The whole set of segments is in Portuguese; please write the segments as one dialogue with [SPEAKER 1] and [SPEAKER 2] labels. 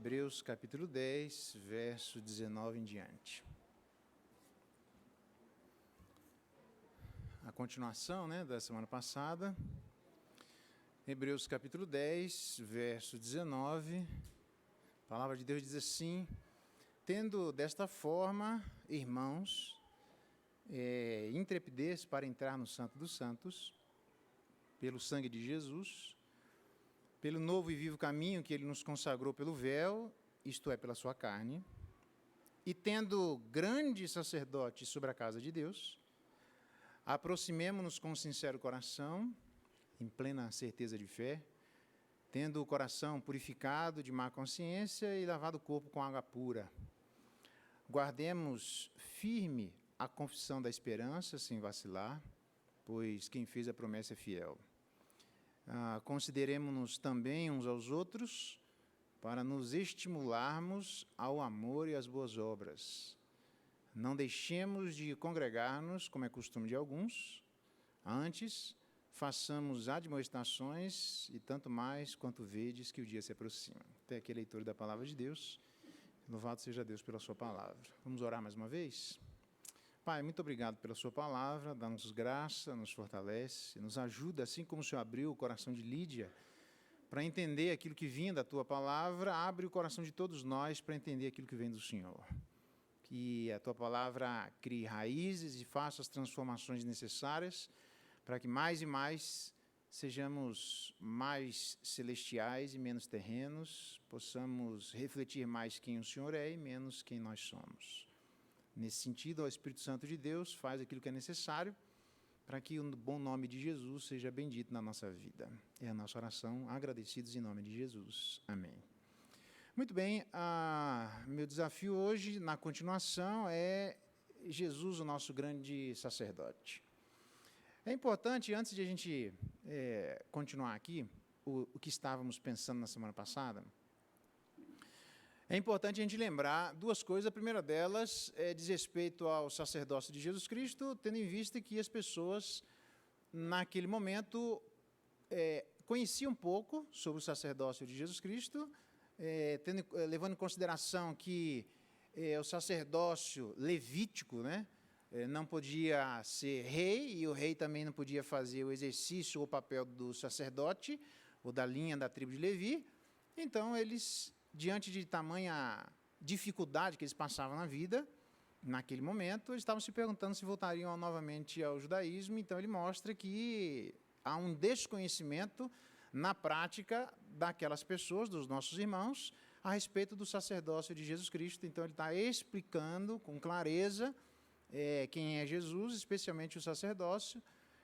[SPEAKER 1] Hebreus capítulo 10, verso 19 em diante. A continuação, da semana passada. Hebreus capítulo 10, verso 19. A palavra de Deus diz assim: tendo desta forma, irmãos, intrepidez para entrar no Santo dos Santos, pelo sangue de Jesus, pelo novo e vivo caminho que ele nos consagrou pelo véu, isto é, pela sua carne, e tendo grande sacerdote sobre a casa de Deus, aproximemo-nos com sincero coração, em plena certeza de fé, tendo o coração purificado de má consciência e lavado o corpo com água pura. Guardemos firme a confissão da esperança, sem vacilar, pois quem fez a promessa é fiel. Consideremo-nos também uns aos outros para nos estimularmos ao amor e às boas obras. Não deixemos de congregar-nos, como é costume de alguns, antes façamos admoestações e tanto mais quanto vedes que o dia se aproxima. Até aqui a leitura da palavra de Deus. Louvado seja Deus pela sua palavra. Vamos orar mais uma vez? Pai, muito obrigado pela sua palavra, dá-nos graça, nos fortalece, nos ajuda, assim como o Senhor abriu o coração de Lídia, para entender aquilo que vinha da tua palavra, abre o coração de todos nós para entender aquilo que vem do Senhor. Que a tua palavra crie raízes e faça as transformações necessárias para que mais e mais sejamos mais celestiais e menos terrenos, possamos refletir mais quem o Senhor é e menos quem nós somos. Nesse sentido, o Espírito Santo de Deus faz aquilo que é necessário para que o bom nome de Jesus seja bendito na nossa vida. É a nossa oração, agradecidos em nome de Jesus. Amém. Muito bem, meu desafio hoje, na continuação, é Jesus, o nosso grande sacerdote. É importante, antes de a gente continuar aqui, o que estávamos pensando na semana passada, é importante a gente lembrar duas coisas. A primeira delas diz respeito ao sacerdócio de Jesus Cristo, tendo em vista que as pessoas, naquele momento, conheciam um pouco sobre o sacerdócio de Jesus Cristo, levando em consideração que o sacerdócio levítico, não podia ser rei, e o rei também não podia fazer o exercício ou o papel do sacerdote, ou da linha da tribo de Levi. Então, eles, diante de tamanha dificuldade que eles passavam na vida, naquele momento, eles estavam se perguntando se voltariam novamente ao judaísmo. Então, ele mostra que há um desconhecimento na prática daquelas pessoas, dos nossos irmãos, a respeito do sacerdócio de Jesus Cristo. Então, ele está explicando com clareza quem é Jesus, especialmente o sacerdócio,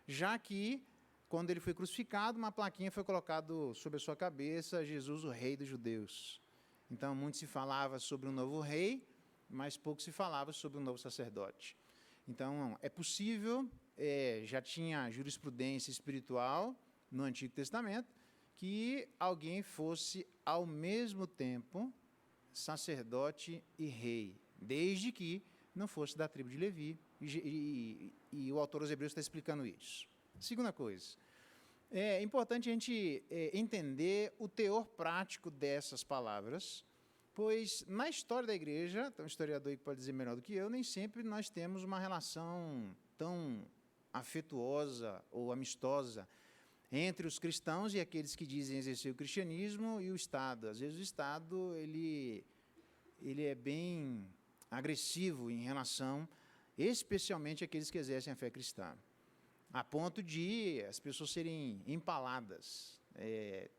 [SPEAKER 1] já que, quando ele foi crucificado, uma plaquinha foi colocada sobre a sua cabeça: Jesus, o rei dos judeus. Então, muito se falava sobre um novo rei, mas pouco se falava sobre um novo sacerdote. Então, é possível, já tinha jurisprudência espiritual no Antigo Testamento, que alguém fosse, ao mesmo tempo, sacerdote e rei, desde que não fosse da tribo de Levi, e o autor aos Hebreus está explicando isso. Segunda coisa, é importante a gente entender o teor prático dessas palavras, pois na história da igreja, um historiador que pode dizer melhor do que eu, nem sempre nós temos uma relação tão afetuosa ou amistosa entre os cristãos e aqueles que dizem exercer o cristianismo e o Estado. Às vezes o Estado ele é bem agressivo em relação, especialmente àqueles que exercem a fé cristã, a ponto de as pessoas serem empaladas,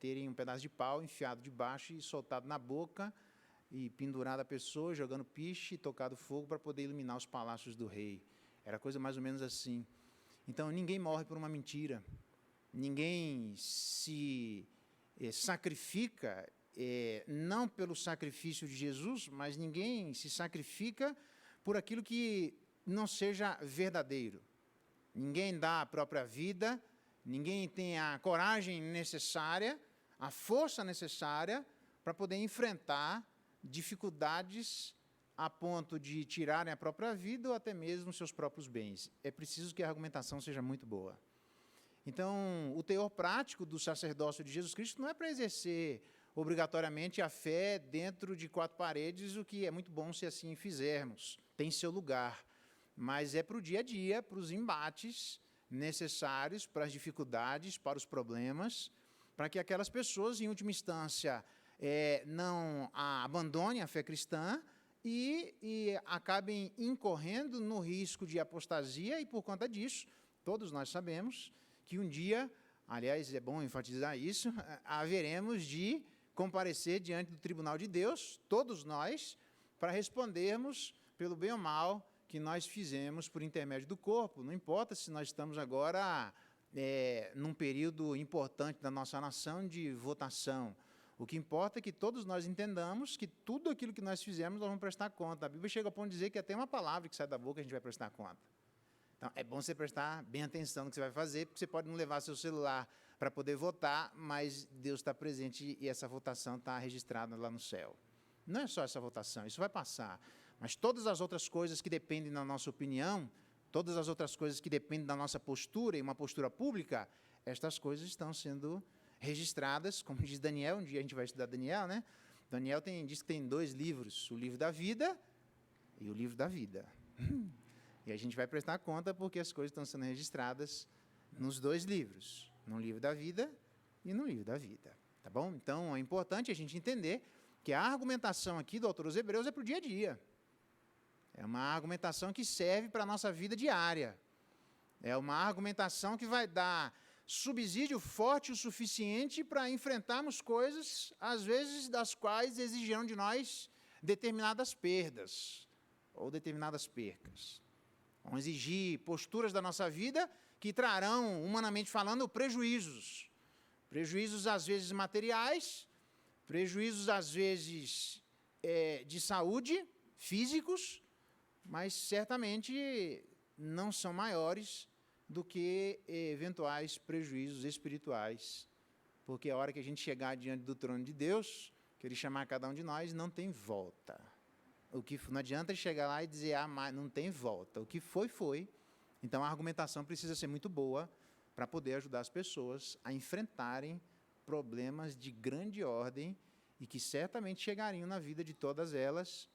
[SPEAKER 1] terem um pedaço de pau enfiado debaixo e soltado na boca, e pendurado a pessoa, jogando piche e tocado fogo para poder iluminar os palácios do rei. Era coisa mais ou menos assim. Então, ninguém morre por uma mentira, ninguém se sacrifica, não pelo sacrifício de Jesus, mas ninguém se sacrifica por aquilo que não seja verdadeiro. Ninguém dá a própria vida, ninguém tem a coragem necessária, a força necessária para poder enfrentar dificuldades a ponto de tirarem a própria vida ou até mesmo seus próprios bens. É preciso que a argumentação seja muito boa. Então, o teor prático do sacerdócio de Jesus Cristo não é para exercer obrigatoriamente a fé dentro de quatro paredes, o que é muito bom se assim fizermos, tem seu lugar, mas é para o dia a dia, para os embates necessários, para as dificuldades, para os problemas, para que aquelas pessoas, em última instância, não abandonem a fé cristã e acabem incorrendo no risco de apostasia, e por conta disso, todos nós sabemos que um dia, aliás, é bom enfatizar isso, haveremos de comparecer diante do tribunal de Deus, todos nós, para respondermos pelo bem ou mal que nós fizemos por intermédio do corpo. Não importa se nós estamos agora num período importante da nossa nação de votação. O que importa é que todos nós entendamos que tudo aquilo que nós fizemos, nós vamos prestar conta. A Bíblia chega ao ponto de dizer que até uma palavra que sai da boca a gente vai prestar conta. Então, é bom você prestar bem atenção no que você vai fazer, porque você pode não levar seu celular para poder votar, mas Deus está presente e essa votação está registrada lá no céu. Não é só essa votação, isso vai passar. Mas todas as outras coisas que dependem da nossa opinião, todas as outras coisas que dependem da nossa postura, e uma postura pública, estas coisas estão sendo registradas, como diz Daniel, um dia a gente vai estudar Daniel, né? Daniel diz que tem 2 livros, o livro da vida e o livro da vida. E a gente vai prestar conta porque as coisas estão sendo registradas nos 2 livros, no livro da vida e no livro da vida, tá bom? Então, é importante a gente entender que a argumentação aqui do autor aos Hebreus é para o dia a dia. É uma argumentação que serve para a nossa vida diária. É uma argumentação que vai dar subsídio forte o suficiente para enfrentarmos coisas, às vezes, das quais exigirão de nós determinadas perdas ou determinadas percas. Vão exigir posturas da nossa vida que trarão, humanamente falando, prejuízos. Prejuízos, às vezes, materiais, prejuízos, às vezes, de saúde, físicos, mas certamente não são maiores do que eventuais prejuízos espirituais. Porque a hora que a gente chegar diante do trono de Deus, que Ele chamar cada um de nós, não tem volta. O que não adianta chegar lá e dizer, mas não tem volta. O que foi, foi. Então, a argumentação precisa ser muito boa para poder ajudar as pessoas a enfrentarem problemas de grande ordem e que certamente chegariam na vida de todas elas.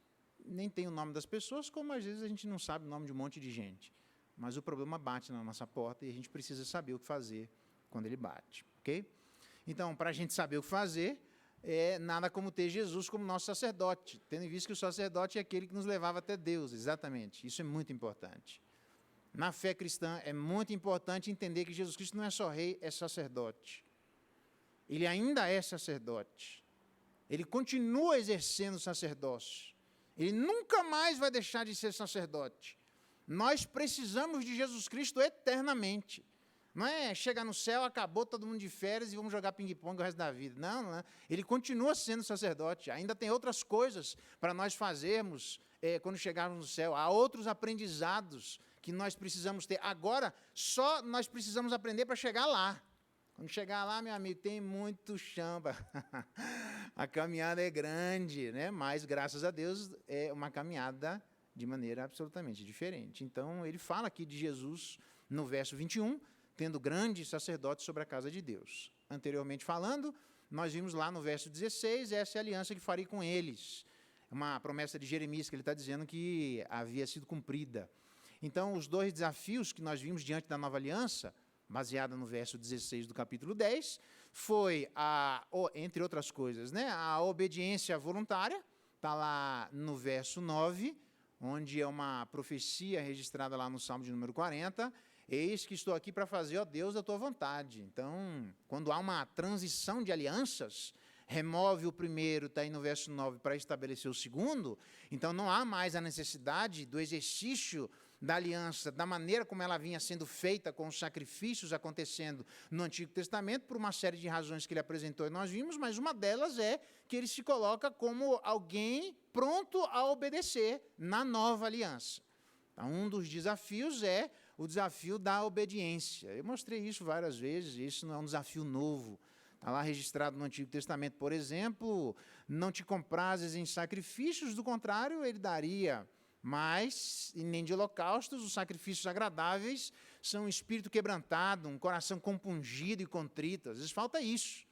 [SPEAKER 1] Nem tem o nome das pessoas, como às vezes a gente não sabe o nome de um monte de gente. Mas o problema bate na nossa porta e a gente precisa saber o que fazer quando ele bate. Ok? Então, para a gente saber o que fazer, nada como ter Jesus como nosso sacerdote, tendo em vista que o sacerdote é aquele que nos levava até Deus, exatamente. Isso é muito importante. Na fé cristã, é muito importante entender que Jesus Cristo não é só rei, é sacerdote. Ele ainda é sacerdote. Ele continua exercendo o sacerdócio. Ele nunca mais vai deixar de ser sacerdote. Nós precisamos de Jesus Cristo eternamente. Não é chegar no céu, acabou todo mundo de férias e vamos jogar ping-pong o resto da vida. Não, não é. Ele continua sendo sacerdote. Ainda tem outras coisas para nós fazermos quando chegarmos no céu. Há outros aprendizados que nós precisamos ter. Agora, só nós precisamos aprender para chegar lá. Quando chegar lá, meu amigo, tem muito chão. A caminhada é grande, né? Mas, graças a Deus, é uma caminhada de maneira absolutamente diferente. Então, ele fala aqui de Jesus no verso 21, tendo grande sacerdote sobre a casa de Deus. Anteriormente falando, nós vimos lá no verso 16, essa é a aliança que farei com eles. Uma promessa de Jeremias que ele está dizendo que havia sido cumprida. Então, os 2 desafios que nós vimos diante da nova aliança, baseada no verso 16 do capítulo 10, foi, entre outras coisas, né, a obediência voluntária, está lá no verso 9, onde é uma profecia registrada lá no Salmo de número 40, eis que estou aqui para fazer, ó Deus, a tua vontade. Então, quando há uma transição de alianças, remove o primeiro, está aí no verso 9, para estabelecer o segundo, então não há mais a necessidade do exercício da aliança, da maneira como ela vinha sendo feita, com os sacrifícios acontecendo no Antigo Testamento, por uma série de razões que ele apresentou e nós vimos, mas uma delas é que ele se coloca como alguém pronto a obedecer na nova aliança. Então, um dos desafios é o desafio da obediência. Eu mostrei isso várias vezes, isso não é um desafio novo. Está lá registrado no Antigo Testamento, por exemplo, não te comprases em sacrifícios, do contrário, ele daria. Mas, nem de holocaustos, os sacrifícios agradáveis são um espírito quebrantado, um coração compungido e contrito. Às vezes falta isso.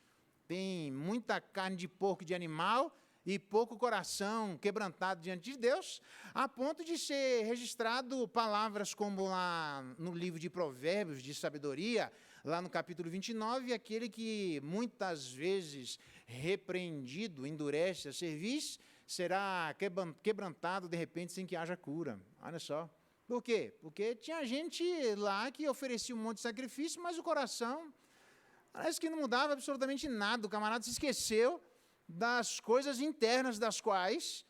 [SPEAKER 1] tem muita carne de porco e de animal e pouco coração quebrantado diante de Deus, a ponto de ser registrado palavras como lá no livro de Provérbios, de sabedoria, lá no capítulo 29, aquele que muitas vezes repreendido, endurece a cerviz, será quebrantado de repente sem que haja cura. Olha só. Por quê? Porque tinha gente lá que oferecia um monte de sacrifício, mas o coração parece que não mudava absolutamente nada. O camarada se esqueceu das coisas internas das quais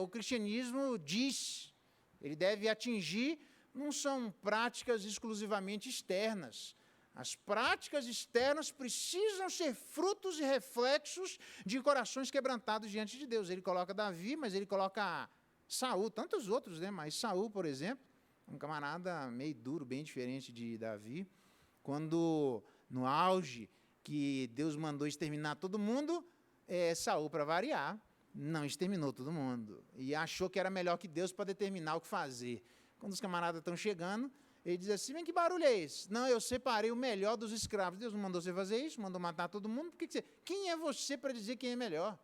[SPEAKER 1] o cristianismo diz. Ele deve atingir, não são práticas exclusivamente externas. As práticas externas precisam ser frutos e reflexos de corações quebrantados diante de Deus. Ele coloca Davi, mas ele coloca Saul, tantos outros, né? Mas Saul, por exemplo, um camarada meio duro, bem diferente de Davi, quando no auge que Deus mandou exterminar todo mundo, Saul, para variar, não exterminou todo mundo. E achou que era melhor que Deus para determinar o que fazer. Quando os camaradas estão chegando, ele diz assim, vem, que barulho é esse? Não, eu separei o melhor dos escravos. Deus não mandou você fazer isso, mandou matar todo mundo. Quem é você para dizer quem é melhor?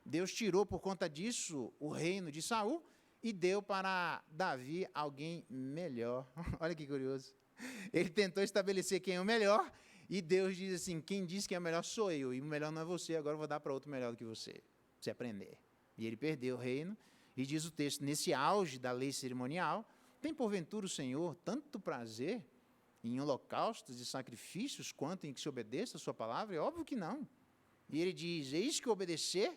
[SPEAKER 1] Deus tirou por conta disso o reino de Saul e deu para Davi alguém melhor. Olha que curioso. Ele tentou estabelecer quem é o melhor e Deus diz assim, quem diz que é o melhor sou eu, e o melhor não é você, agora eu vou dar para outro melhor do que você, para você aprender. E ele perdeu o reino, e diz o texto, nesse auge da lei cerimonial, tem porventura o Senhor tanto prazer em holocaustos e sacrifícios quanto em que se obedeça a sua palavra? É óbvio que não. E ele diz, eis que obedecer,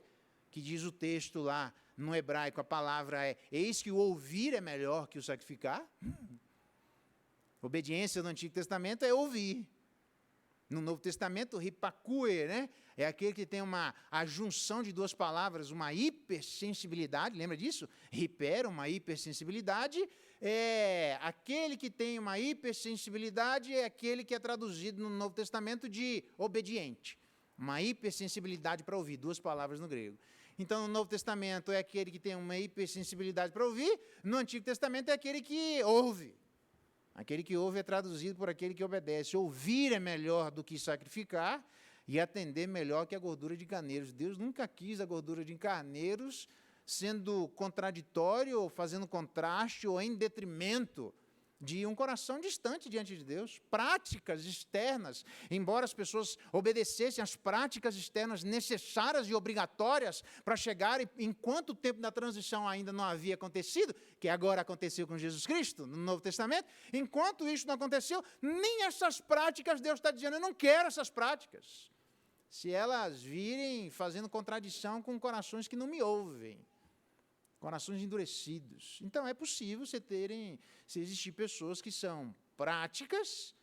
[SPEAKER 1] que diz o texto lá no hebraico, a palavra é, eis que o ouvir é melhor que o sacrificar. Obediência no Antigo Testamento é ouvir. No Novo Testamento, ripakue, né? É aquele que tem a junção de duas palavras, uma hipersensibilidade, lembra disso? Hiper, uma hipersensibilidade. Aquele que tem uma hipersensibilidade é aquele que é traduzido no Novo Testamento de obediente. Uma hipersensibilidade para ouvir, duas palavras no grego. Então, no Novo Testamento é aquele que tem uma hipersensibilidade para ouvir, no Antigo Testamento é aquele que ouve. Aquele que ouve é traduzido por aquele que obedece. Ouvir é melhor do que sacrificar e atender melhor que a gordura de carneiros. Deus nunca quis a gordura de carneiros sendo contraditório, ou fazendo contraste, ou em detrimento de um coração distante diante de Deus. Práticas externas, embora as pessoas obedecessem às práticas externas necessárias e obrigatórias para chegar, enquanto o tempo da transição ainda não havia acontecido, que agora aconteceu com Jesus Cristo, no Novo Testamento, enquanto isso não aconteceu, nem essas práticas Deus está dizendo, eu não quero essas práticas. Se elas virem fazendo contradição com corações que não me ouvem, corações endurecidos. Então, é possível se existir pessoas que são práticas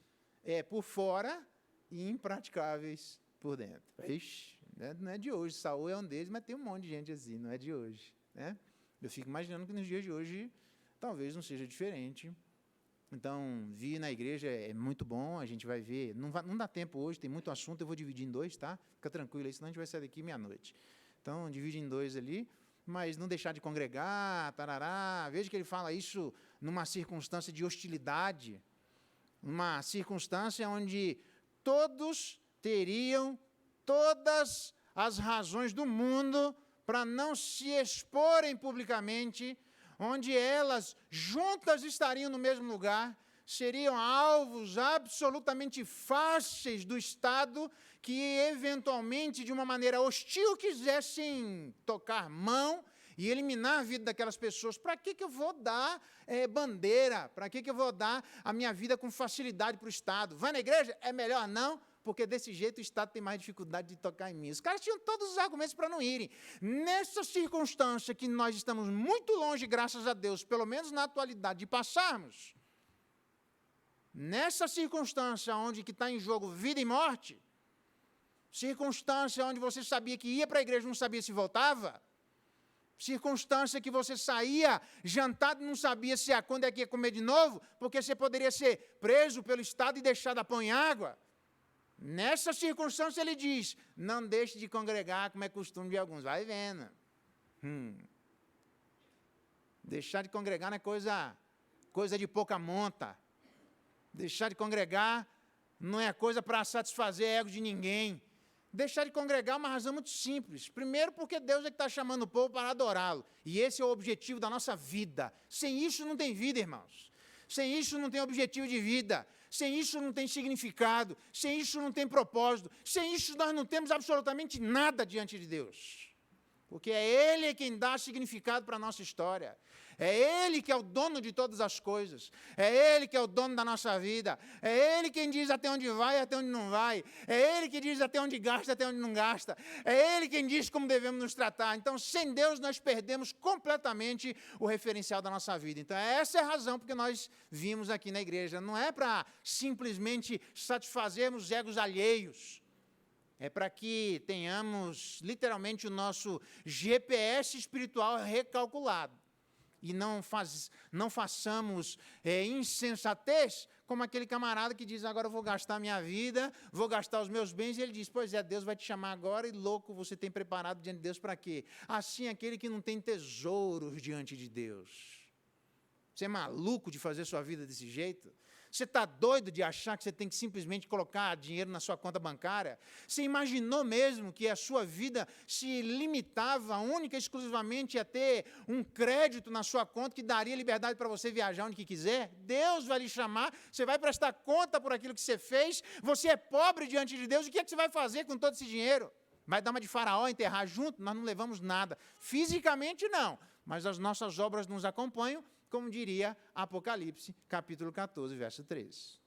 [SPEAKER 1] por fora e impraticáveis por dentro. Ixi, não é de hoje. Saul é um deles, mas tem um monte de gente assim, não é de hoje. Né? Eu fico imaginando que nos dias de hoje talvez não seja diferente. Então, vir na igreja é muito bom, a gente vai ver. Não dá tempo hoje, tem muito assunto, eu vou dividir em dois, tá? Fica tranquilo aí, senão a gente vai sair daqui meia-noite. Então, divide em dois ali, mas não deixar de congregar, tarará. Veja que ele fala isso numa circunstância de hostilidade, numa circunstância onde todos teriam todas as razões do mundo para não se exporem publicamente, onde elas juntas estariam no mesmo lugar, seriam alvos absolutamente fáceis do Estado que, eventualmente, de uma maneira hostil, quisessem tocar mão e eliminar a vida daquelas pessoas. Para que eu vou dar bandeira? Para que eu vou dar a minha vida com facilidade para o Estado? Vai na igreja? É melhor não, porque desse jeito o Estado tem mais dificuldade de tocar em mim. Os caras tinham todos os argumentos para não irem. Nessa circunstância que nós estamos muito longe, graças a Deus, pelo menos na atualidade, de passarmos, nessa circunstância onde que está em jogo vida e morte, circunstância onde você sabia que ia para a igreja e não sabia se voltava, circunstância que você saía jantado e não sabia quando é que ia comer de novo, porque você poderia ser preso pelo Estado e deixado a pão em água. Nessa circunstância ele diz, não deixe de congregar como é costume de alguns. Vai vendo. Deixar de congregar não é coisa de pouca monta. Deixar de congregar não é coisa para satisfazer ego de ninguém. Deixar de congregar é uma razão muito simples. Primeiro, porque Deus é que está chamando o povo para adorá-lo. E esse é o objetivo da nossa vida. Sem isso não tem vida, irmãos. Sem isso não tem objetivo de vida. Sem isso não tem significado. Sem isso não tem propósito. Sem isso nós não temos absolutamente nada diante de Deus. Porque é Ele quem dá significado para a nossa história. É Ele que é o dono de todas as coisas. É Ele que é o dono da nossa vida. É Ele quem diz até onde vai e até onde não vai. É Ele que diz até onde gasta e até onde não gasta. É Ele quem diz como devemos nos tratar. Então, sem Deus, nós perdemos completamente o referencial da nossa vida. Então, essa é a razão porque nós vimos aqui na igreja. Não é para simplesmente satisfazermos os egos alheios. É para que tenhamos, literalmente, o nosso GPS espiritual recalculado. E não façamos insensatez, como aquele camarada que diz, agora eu vou gastar minha vida, vou gastar os meus bens, e ele diz, pois é, Deus vai te chamar agora, e louco, você tem preparado diante de Deus para quê? Assim, aquele que não tem tesouros diante de Deus. Você é maluco de fazer sua vida desse jeito? Você está doido de achar que você tem que simplesmente colocar dinheiro na sua conta bancária? Você imaginou mesmo que a sua vida se limitava única e exclusivamente a ter um crédito na sua conta que daria liberdade para você viajar onde quiser? Deus vai lhe chamar, você vai prestar conta por aquilo que você fez, você é pobre diante de Deus, e o que é que você vai fazer com todo esse dinheiro? Vai dar uma de Faraó, enterrar junto? Nós não levamos nada. Fisicamente não, mas as nossas obras nos acompanham, como diria Apocalipse, capítulo 14, verso 13.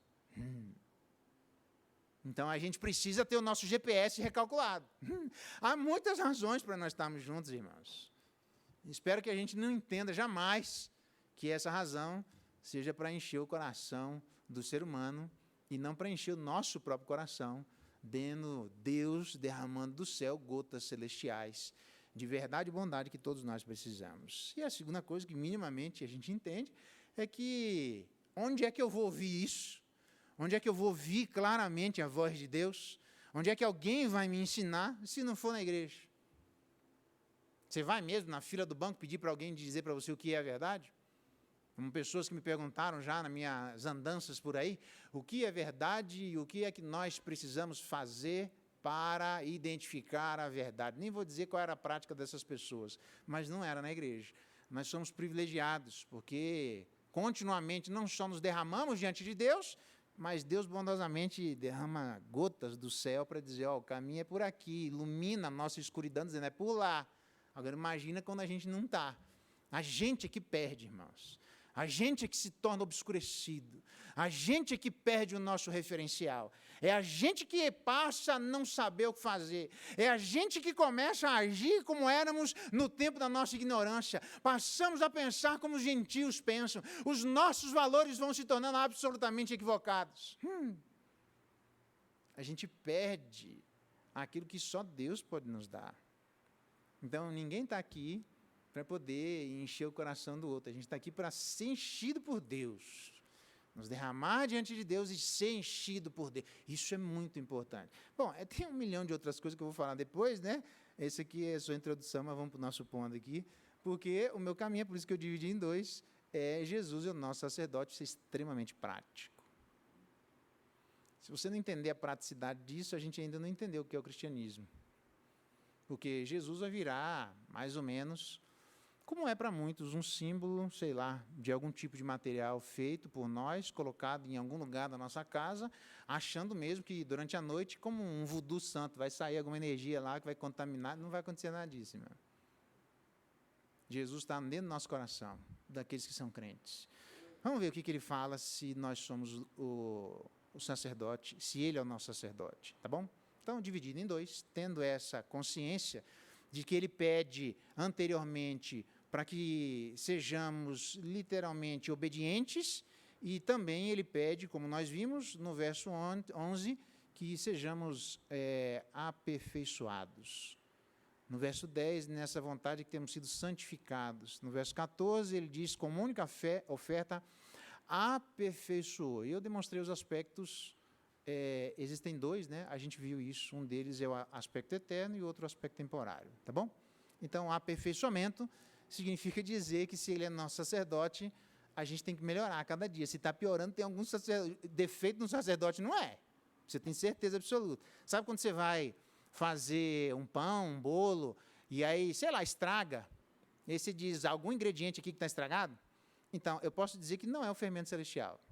[SPEAKER 1] Então, a gente precisa ter o nosso GPS recalculado. Há muitas razões para nós estarmos juntos, irmãos. Espero que a gente não entenda jamais que essa razão seja para encher o coração do ser humano e não para encher o nosso próprio coração, dando Deus derramando do céu gotas celestiais de verdade e bondade que todos nós precisamos. E a segunda coisa que minimamente a gente entende é que onde é que eu vou ouvir isso? Onde é que eu vou ouvir claramente a voz de Deus? Onde é que alguém vai me ensinar se não for na igreja? Você vai mesmo na fila do banco pedir para alguém dizer para você o que é a verdade? Como pessoas que me perguntaram já nas minhas andanças por aí, o que é verdade e o que é que nós precisamos fazer para identificar a verdade. Nem vou dizer qual era a prática dessas pessoas, mas não era na igreja. Nós somos privilegiados, porque continuamente não só nos derramamos diante de Deus, mas Deus bondosamente derrama gotas do céu para dizer, ó, o caminho é por aqui, ilumina a nossa escuridão, dizendo, é por lá. Agora imagina quando a gente não está. A gente é que perde, irmãos. A gente é que se torna obscurecido. A gente é que perde o nosso referencial. É a gente que passa a não saber o que fazer. É a gente que começa a agir como éramos no tempo da nossa ignorância. Passamos a pensar como os gentios pensam. Os nossos valores vão se tornando absolutamente equivocados. A gente perde aquilo que só Deus pode nos dar. Então, ninguém está aqui para poder encher o coração do outro. A gente está aqui para ser enchido por Deus. Nos derramar diante de Deus e ser enchido por Deus. Isso é muito importante. Bom, tem 1 milhão de outras coisas que eu vou falar depois, né? Esse aqui é a sua introdução, mas vamos para o nosso ponto aqui. Porque o meu caminho, é por isso que eu dividi em dois, é Jesus, o nosso sacerdote, ser extremamente prático. Se você não entender a praticidade disso, a gente ainda não entendeu o que é o cristianismo. Porque Jesus vai virar, mais ou menos, como é para muitos, um símbolo, sei lá, de algum tipo de material feito por nós, colocado em algum lugar da nossa casa, achando mesmo que durante a noite, como um voodoo santo, vai sair alguma energia lá que vai contaminar, não vai acontecer nada disso, irmão. Jesus está dentro do nosso coração, daqueles que são crentes. Vamos ver o que ele fala se nós somos o sacerdote, se ele é o nosso sacerdote, tá bom? Então, dividido em dois, tendo essa consciência de que ele pede anteriormente para que sejamos literalmente obedientes, e também ele pede, como nós vimos no verso 11, que sejamos aperfeiçoados. No verso 10, nessa vontade que temos sido santificados. No verso 14, ele diz, como única oferta, aperfeiçoou. E eu demonstrei os aspectos, existem dois, né? A gente viu isso, um deles é o aspecto eterno e o outro o aspecto temporário, tá bom? Então, aperfeiçoamento significa dizer que se ele é nosso sacerdote, a gente tem que melhorar a cada dia. Se está piorando, tem algum defeito no sacerdote, não é? Você tem certeza absoluta. Sabe quando você vai fazer um pão, um bolo, e aí, sei lá, estraga? E aí você diz, algum ingrediente aqui que está estragado? Então, eu posso dizer que não é o fermento celestial.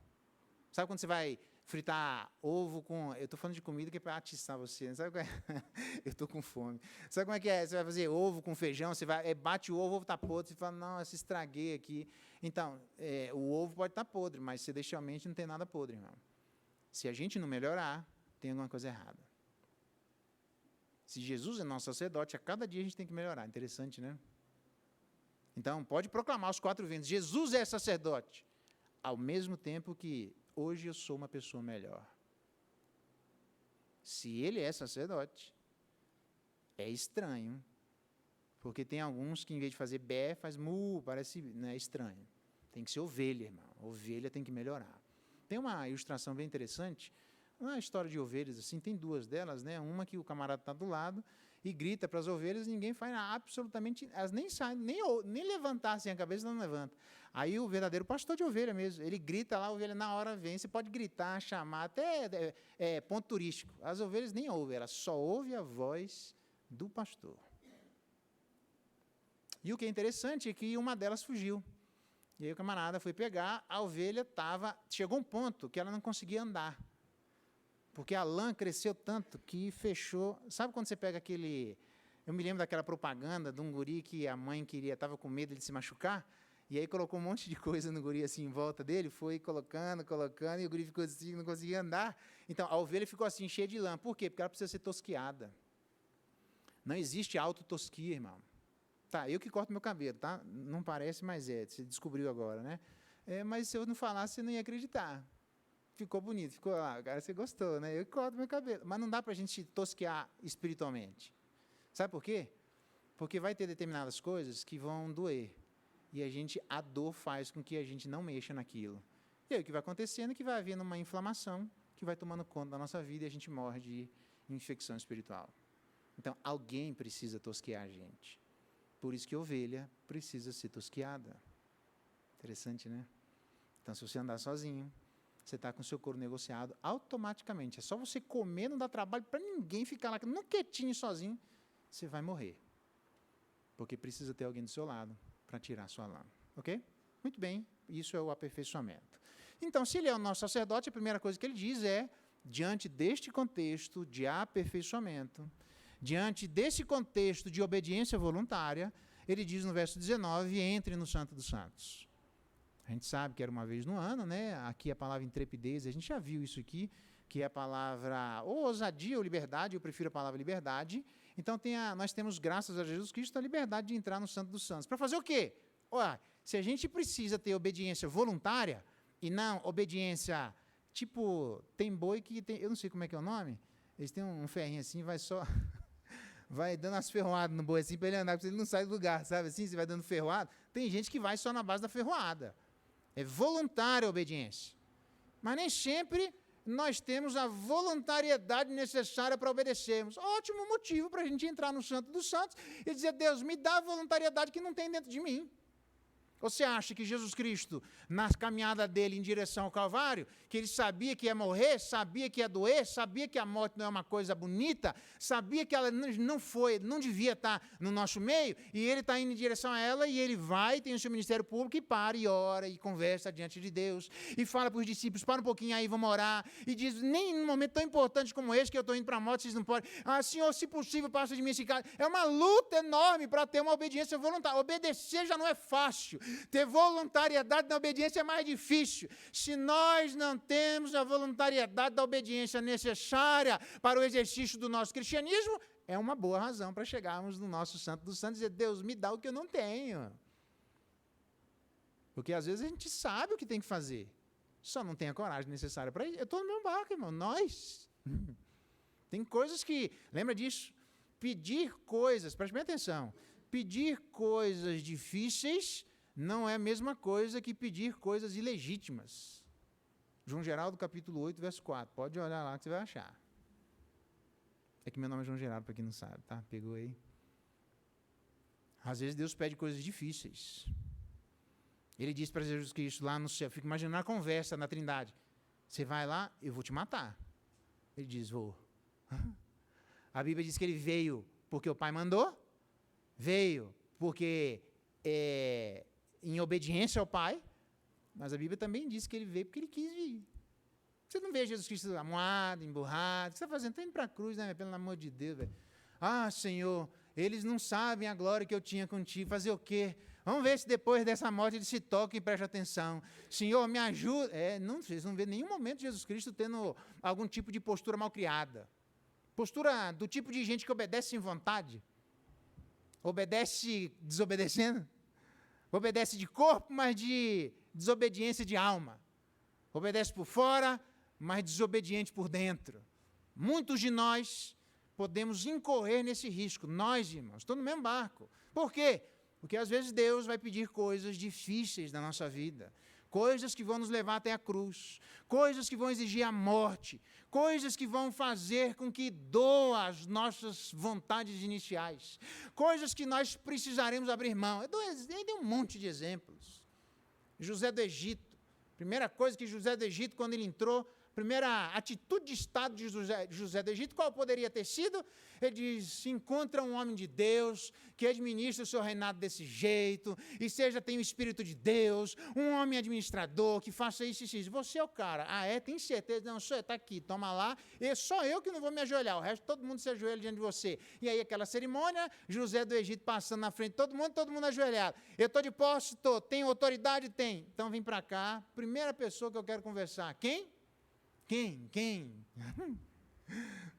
[SPEAKER 1] Sabe quando você vai fritar ovo com... Eu estou falando de comida que é para atiçar você. Né? Sabe qual é? Eu estou com fome. Sabe como é que é? Você vai fazer ovo com feijão, você vai, bate o ovo está podre, você fala, não, eu se estraguei aqui. Então, o ovo pode estar podre, mas se deixar a mente, não tem nada podre, irmão. Se a gente não melhorar, tem alguma coisa errada. Se Jesus é nosso sacerdote, a cada dia a gente tem que melhorar. Interessante, né? Então, pode proclamar aos 4 ventos, Jesus é sacerdote, ao mesmo tempo que hoje eu sou uma pessoa melhor. Se ele é sacerdote, é estranho, porque tem alguns que, em vez de fazer bé, faz mu, parece, né, estranho. Tem que ser ovelha, irmão. Ovelha tem que melhorar. Tem uma ilustração bem interessante, uma história de ovelhas, assim, tem 2 delas, né? Uma que o camarada está do lado e grita para as ovelhas, ninguém faz absolutamente, elas nem saem, nem levantar assim a cabeça, não levanta. Aí o verdadeiro pastor de ovelha mesmo, ele grita lá, a ovelha na hora vem, você pode gritar, chamar, até ponto turístico. As ovelhas nem ouvem, elas só ouvem a voz do pastor. E o que é interessante é que uma delas fugiu. E aí o camarada foi pegar, a ovelha chegou um ponto que ela não conseguia andar. Porque a lã cresceu tanto que fechou. Sabe quando você pega aquele... Eu me lembro daquela propaganda de um guri que a mãe estava com medo de se machucar, e aí colocou um monte de coisa no guri assim em volta dele, foi colocando, e o guri ficou assim, não conseguia andar. Então, a ovelha ficou assim, cheia de lã. Por quê? Porque ela precisa ser tosquiada. Não existe autotosquia, irmão. Tá, eu que corto meu cabelo, tá? Não parece, mas você descobriu agora, né? Mas se eu não falasse, você não ia acreditar. Ficou bonito, ficou lá, agora você gostou, né? Eu corto meu cabelo. Mas não dá para a gente tosquear espiritualmente. Sabe por quê? Porque vai ter determinadas coisas que vão doer. E a dor faz com que a gente não mexa naquilo. E aí o que vai acontecendo é que vai havendo uma inflamação que vai tomando conta da nossa vida e a gente morre de infecção espiritual. Então, alguém precisa tosquear a gente. Por isso que a ovelha precisa ser tosqueada. Interessante, né? Então, se você andar sozinho, você está com o seu couro negociado automaticamente. É só você comer, não dá trabalho para ninguém ficar lá, num quietinho sozinho, você vai morrer. Porque precisa ter alguém do seu lado para tirar a sua lã. Ok? Muito bem, isso é o aperfeiçoamento. Então, se ele é o nosso sacerdote, a primeira coisa que ele diz é, diante deste contexto de aperfeiçoamento, diante desse contexto de obediência voluntária, ele diz no verso 19, entre no Santo dos Santos. A gente sabe que era uma vez no ano, né? Aqui a palavra intrepidez, a gente já viu isso aqui, que é a palavra ou ousadia ou liberdade, eu prefiro a palavra liberdade. Então nós temos, graças a Jesus Cristo, a liberdade de entrar no Santo dos Santos. Para fazer o quê? Se a gente precisa ter obediência voluntária e não obediência, tipo, tem boi que tem, eu não sei como é que é o nome, eles têm um ferrinho assim, vai só... vai dando as ferroadas no boi assim para ele andar, porque ele não sai do lugar, sabe assim? Você vai dando ferroada. Tem gente que vai só na base da ferroada. É voluntária a obediência. Mas nem sempre nós temos a voluntariedade necessária para obedecermos. Ótimo motivo para a gente entrar no Santo dos Santos e dizer, Deus, me dá a voluntariedade que não tem dentro de mim. Você acha que Jesus Cristo, na caminhada dele em direção ao Calvário, que ele sabia que ia morrer, sabia que ia doer, sabia que a morte não é uma coisa bonita, sabia que ela não devia estar no nosso meio, e ele está indo em direção a ela, e ele vai, tem o seu ministério público, e para, e ora, e conversa diante de Deus, e fala para os discípulos, para um pouquinho aí, vamos orar, e diz, nem num momento tão importante como esse, que eu estou indo para a morte, vocês não podem, Senhor, se possível, passa de mim esse cara. É uma luta enorme para ter uma obediência voluntária. Obedecer já não é fácil. Ter voluntariedade na obediência é mais difícil. Se nós não temos a voluntariedade da obediência necessária para o exercício do nosso cristianismo, é uma boa razão para chegarmos no nosso Santo dos Santos e dizer, Deus, me dá o que eu não tenho. Porque às vezes a gente sabe o que tem que fazer, só não tem a coragem necessária para isso. Eu estou no mesmo barco, irmão, nós. Tem coisas que, lembra disso? Pedir coisas, preste bem atenção, pedir coisas difíceis não é a mesma coisa que pedir coisas ilegítimas. João Geraldo, capítulo 8, verso 4. Pode olhar lá que você vai achar. É que meu nome é João Geraldo, para quem não sabe, tá? Pegou aí. Às vezes Deus pede coisas difíceis. Ele diz para Jesus Cristo lá no céu, fica imaginando a conversa na Trindade. Você vai lá, eu vou te matar. Ele diz, vou. A Bíblia diz que ele veio porque o Pai mandou, veio porque em obediência ao Pai, mas a Bíblia também diz que ele veio porque ele quis vir. Você não vê Jesus Cristo amuado, emburrado, o que você está fazendo? Está indo para a cruz, né? Pelo amor de Deus, velho. Ah, Senhor, eles não sabem a glória que eu tinha contigo, fazer o quê? Vamos ver se depois dessa morte eles se tocam e prestam atenção. Senhor, me ajuda. Não, vocês não vê nenhum momento Jesus Cristo tendo algum tipo de postura mal criada. Postura do tipo de gente que obedece sem vontade. Obedece desobedecendo. Obedece de corpo, mas de desobediência de alma. Obedece por fora, mas desobediente por dentro. Muitos de nós podemos incorrer nesse risco. Nós, irmãos, estamos no mesmo barco. Por quê? Porque às vezes Deus vai pedir coisas difíceis da nossa vida. Coisas que vão nos levar até a cruz. Coisas que vão exigir a morte. Coisas que vão fazer com que doa as nossas vontades iniciais. Coisas que nós precisaremos abrir mão. Eu dei um monte de exemplos. José do Egito. Primeira coisa que José do Egito, quando ele entrou, primeira atitude de estado de José do Egito, qual poderia ter sido? Ele diz, encontra um homem de Deus, que administra o seu reinado desse jeito, e tem o Espírito de Deus, um homem administrador, que faça isso e isso. Você é o cara. Tem certeza? Não, sou eu, está aqui, toma lá. Só eu que não vou me ajoelhar, o resto todo mundo se ajoelha diante de você. E aí aquela cerimônia, José do Egito passando na frente de todo mundo ajoelhado. Eu estou de posse? Estou. Tenho autoridade? Tem. Então vem para cá. Primeira pessoa que eu quero conversar. Quem?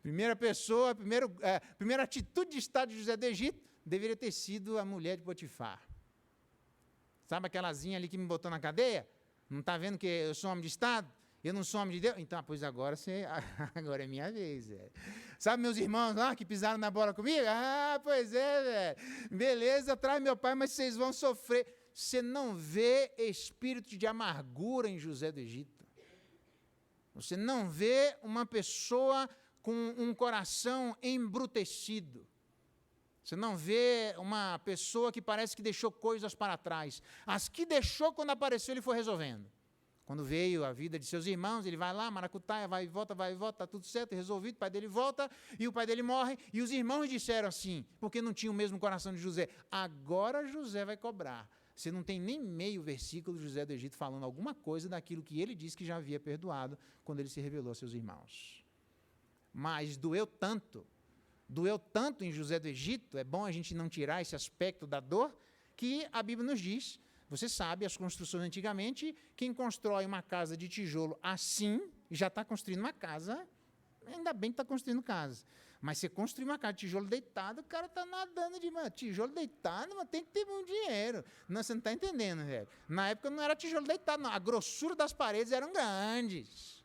[SPEAKER 1] Primeira pessoa, primeira atitude de estado de José do Egito deveria ter sido a mulher de Potifar. Sabe aquelazinha ali que me botou na cadeia? Não está vendo que eu sou homem de estado? Eu não sou homem de Deus? Então, pois agora é minha vez. Sabe meus irmãos lá que pisaram na bola comigo? Pois é, velho. Beleza, traz meu pai, mas vocês vão sofrer. Você não vê espírito de amargura em José do Egito. Você não vê uma pessoa com um coração embrutecido. Você não vê uma pessoa que parece que deixou coisas para trás. As que deixou, quando apareceu, ele foi resolvendo. Quando veio a vida de seus irmãos, ele vai lá, maracutaia, vai e volta, está tudo certo, resolvido, o pai dele volta, e o pai dele morre, e os irmãos disseram assim, porque não tinham o mesmo coração de José, agora José vai cobrar. Você não tem nem meio versículo de José do Egito falando alguma coisa daquilo que ele disse que já havia perdoado quando ele se revelou a seus irmãos. Mas doeu tanto em José do Egito, é bom a gente não tirar esse aspecto da dor, que a Bíblia nos diz, você sabe, as construções antigamente, quem constrói uma casa de tijolo assim, já está construindo uma casa, ainda bem que está construindo casa. Mas você construir uma casa de tijolo deitado, o cara está nadando de tijolo deitado, mas tem que ter muito dinheiro. Não, você não está entendendo, velho. Na época não era tijolo deitado, não. A grossura das paredes eram grandes.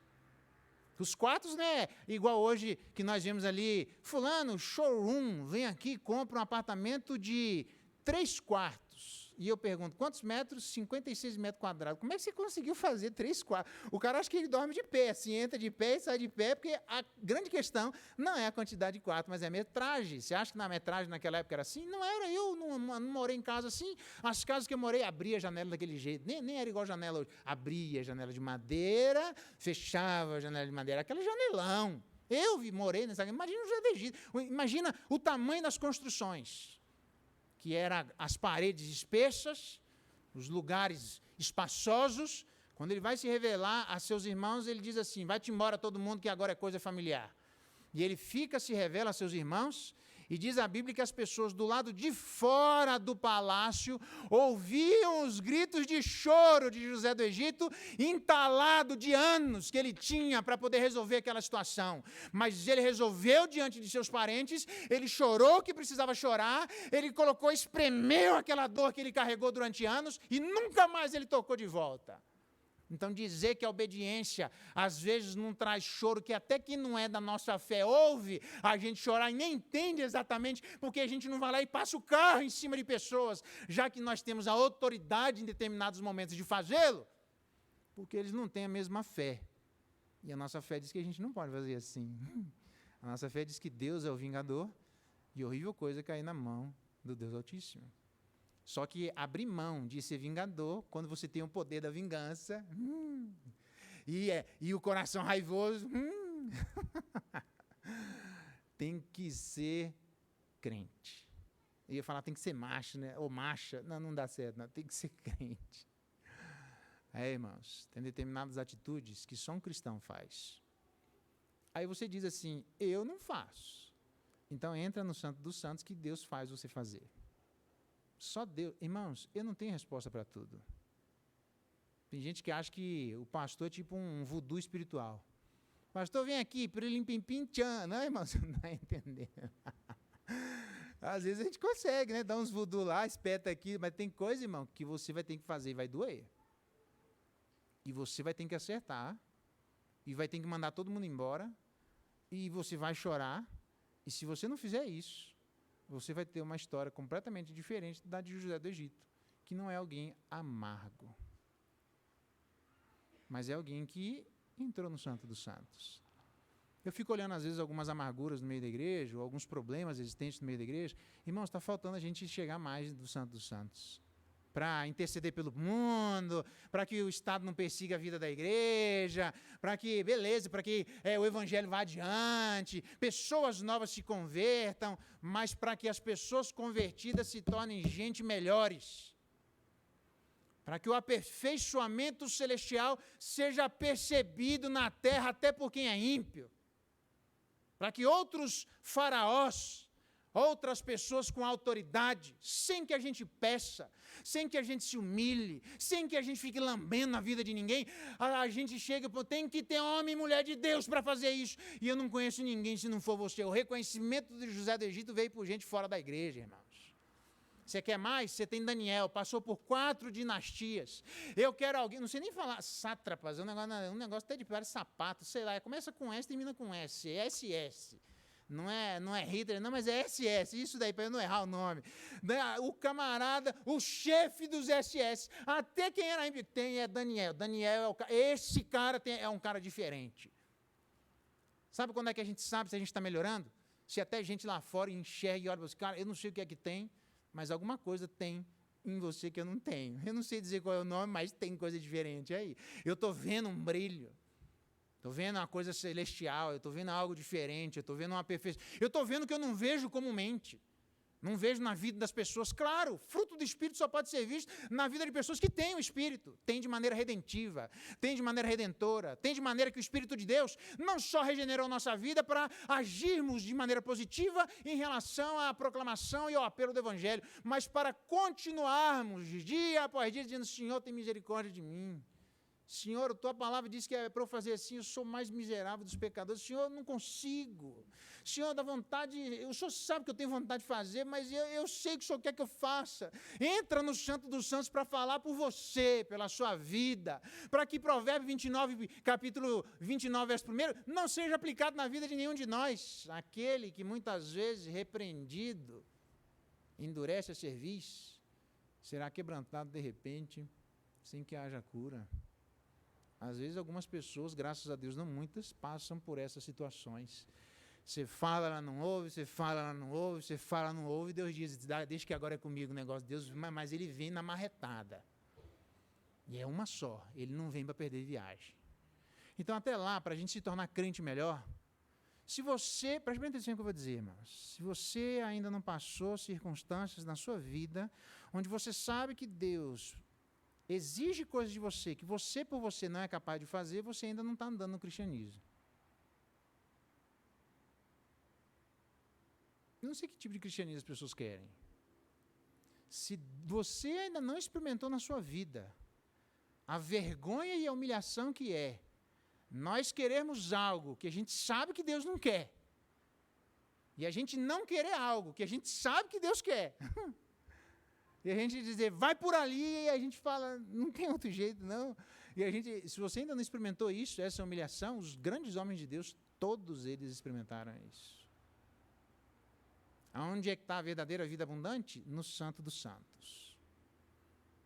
[SPEAKER 1] Os quartos, né, igual hoje que nós vemos ali, fulano, showroom, vem aqui, compra um apartamento de 3 quartos. E eu pergunto, quantos metros? 56 metros quadrados. Como é que você conseguiu fazer 3 quartos? O cara acha que ele dorme de pé, assim, entra de pé e sai de pé, porque a grande questão não é a quantidade de quartos, mas é a metragem. Você acha que na metragem naquela época era assim? Não era, eu não morei em casa assim. As casas que eu morei, abria a janela daquele jeito, nem era igual a janela hoje. Abria a janela de madeira, fechava a janela de madeira, aquele janelão. Morei nessa casa, imagina o José do Egito, imagina o tamanho das construções. Que eram as paredes espessas, os lugares espaçosos. Quando ele vai se revelar a seus irmãos, ele diz assim, vai-te embora todo mundo que agora é coisa familiar. E ele se revela a seus irmãos, e diz a Bíblia que as pessoas do lado de fora do palácio ouviam os gritos de choro de José do Egito, entalado de anos que ele tinha para poder resolver aquela situação. Mas ele resolveu diante de seus parentes, ele chorou o que precisava chorar, ele espremeu aquela dor que ele carregou durante anos e nunca mais ele tocou de volta. Então, dizer que a obediência, às vezes, não traz choro, que até que não é da nossa fé, ouve a gente chorar e nem entende exatamente, porque a gente não vai lá e passa o carro em cima de pessoas, já que nós temos a autoridade em determinados momentos de fazê-lo, porque eles não têm a mesma fé. E a nossa fé diz que a gente não pode fazer assim. A nossa fé diz que Deus é o vingador e horrível coisa é cair na mão do Deus Altíssimo. Só que abrir mão de ser vingador, quando você tem o poder da vingança, e o coração raivoso, Tem que ser crente. Eu ia falar tem que ser macho, né? Ou macha. Não, não dá certo, não. Tem que ser crente. Irmãos, tem determinadas atitudes que só um cristão faz. Aí você diz assim, eu não faço. Então entra no Santo dos Santos que Deus faz você fazer. Só Deus. Irmãos, eu não tenho resposta para tudo. Tem gente que acha que o pastor é tipo um voodoo espiritual. Pastor, vem aqui, pirilim-pim-pim-tchan. Não, irmão, você não está entendendo. Às vezes a gente consegue, né? Dá uns voodoo lá, espeta aqui, mas tem coisa, irmão, que você vai ter que fazer e vai doer. E você vai ter que acertar. E vai ter que mandar todo mundo embora. E você vai chorar. E se você não fizer isso, você vai ter uma história completamente diferente da de José do Egito, que não é alguém amargo, mas é alguém que entrou no Santo dos Santos. Eu fico olhando, às vezes, algumas amarguras no meio da igreja, ou alguns problemas existentes no meio da igreja. Irmãos, está faltando a gente chegar mais do Santo dos Santos, para interceder pelo mundo, para que o Estado não persiga a vida da igreja, para que o Evangelho vá adiante, pessoas novas se convertam, mas para que as pessoas convertidas se tornem gente melhores. Para que o aperfeiçoamento celestial seja percebido na terra até por quem é ímpio. Para que outros faraós, outras pessoas com autoridade, sem que a gente peça, sem que a gente se humilhe, sem que a gente fique lambendo a vida de ninguém, a gente chega e tem que ter homem e mulher de Deus para fazer isso. E eu não conheço ninguém se não for você. O reconhecimento de José do Egito veio por gente fora da igreja, irmãos. Você quer mais? Você tem Daniel, passou por 4 dinastias. Eu quero alguém, não sei nem falar, sátrapas, um negócio até de parece sapato, sei lá, começa com S, termina com S, SS. Não é Hitler, não, mas é SS, isso daí, para eu não errar o nome. O camarada, o chefe dos SS, até quem era ímpio, é Daniel. Daniel é o cara, esse cara é um cara diferente. Sabe quando é que a gente sabe se a gente está melhorando? Se até gente lá fora enxerga e olha para os caras, eu não sei o que é que tem, mas alguma coisa tem em você que eu não tenho. Eu não sei dizer qual é o nome, mas tem coisa diferente aí. Eu estou vendo um brilho. Estou vendo uma coisa celestial, eu estou vendo algo diferente, eu estou vendo uma perfeição. Eu estou vendo que eu não vejo comumente. Não vejo na vida das pessoas. Claro, fruto do Espírito só pode ser visto na vida de pessoas que têm o Espírito. Tem de maneira redentiva, tem de maneira redentora, tem de maneira que o Espírito de Deus não só regenerou nossa vida para agirmos de maneira positiva em relação à proclamação e ao apelo do Evangelho, mas para continuarmos dia após dia dizendo, Senhor, tem misericórdia de mim. Senhor, a tua palavra diz que é para eu fazer assim, eu sou mais miserável dos pecadores. Senhor, eu não consigo. Senhor, dá vontade, o Senhor sabe que eu tenho vontade de fazer, mas eu sei que o Senhor quer que eu faça. Entra no Santo dos Santos para falar por você, pela sua vida, para que Provérbios 29, capítulo 29, verso 1, não seja aplicado na vida de nenhum de nós. Aquele que muitas vezes, repreendido, endurece a cerviz, será quebrantado de repente, sem que haja cura. Às vezes algumas pessoas, graças a Deus não muitas, passam por essas situações. Você fala, ela não ouve, você fala, ela não ouve, você fala, não ouve, Deus diz, deixa que agora é comigo o negócio de Deus, mas ele vem na marretada. E é uma só, ele não vem para perder viagem. Então até lá, para a gente se tornar crente melhor, se você, preste bem atenção no que eu vou dizer, irmãos, se você ainda não passou circunstâncias na sua vida, onde você sabe que Deus exige coisas de você que você por você não é capaz de fazer, você ainda não está andando no cristianismo. Eu não sei que tipo de cristianismo as pessoas querem. Se você ainda não experimentou na sua vida a vergonha e a humilhação que é nós queremos algo que a gente sabe que Deus não quer, e a gente não querer algo que a gente sabe que Deus quer, e a gente dizer, vai por ali, e a gente fala, não tem outro jeito, não. E a gente, se você ainda não experimentou isso, essa humilhação, os grandes homens de Deus, todos eles experimentaram isso. Aonde é que está a verdadeira vida abundante? No Santo dos Santos.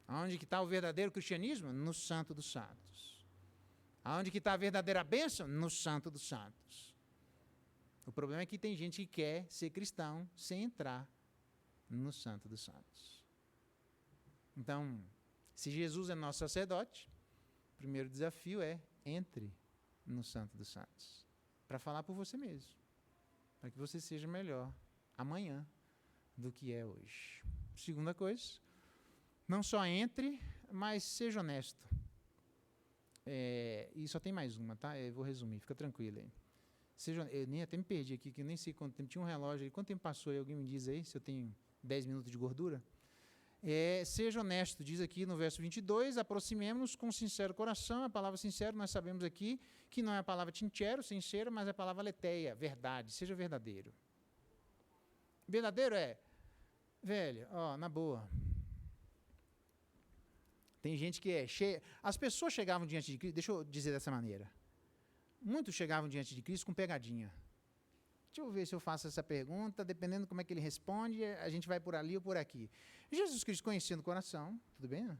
[SPEAKER 1] Aonde que está o verdadeiro cristianismo? No Santo dos Santos. Aonde que está a verdadeira bênção? No Santo dos Santos. O problema é que tem gente que quer ser cristão sem entrar no Santo dos Santos. Então, se Jesus é nosso sacerdote, o primeiro desafio é entre no Santo dos Santos. para falar por você mesmo, para que você seja melhor amanhã do que é hoje. Segunda coisa, não só entre, mas seja honesto. E só tem mais uma, tá? Eu vou resumir, fica tranquilo aí. Eu nem até me perdi aqui, que eu nem sei quanto tempo. Tinha um relógio aí. Quanto tempo passou aí? Alguém me diz aí se eu tenho 10 minutos de gordura? Seja honesto, diz aqui no verso 22, aproximemo-nos com sincero coração. A palavra sincero, nós sabemos aqui que não é a palavra tinchero, sincero, mas é a palavra leteia, verdade. Seja verdadeiro. Verdadeiro velho, na boa. Tem gente que é cheia. As pessoas chegavam diante de Cristo, deixa eu dizer dessa maneira. Muitos chegavam diante de Cristo com pegadinha. Deixa eu ver se eu faço essa pergunta, dependendo como é que ele responde, a gente vai por ali ou por aqui. Jesus Cristo conhecia no coração, tudo bem? Né?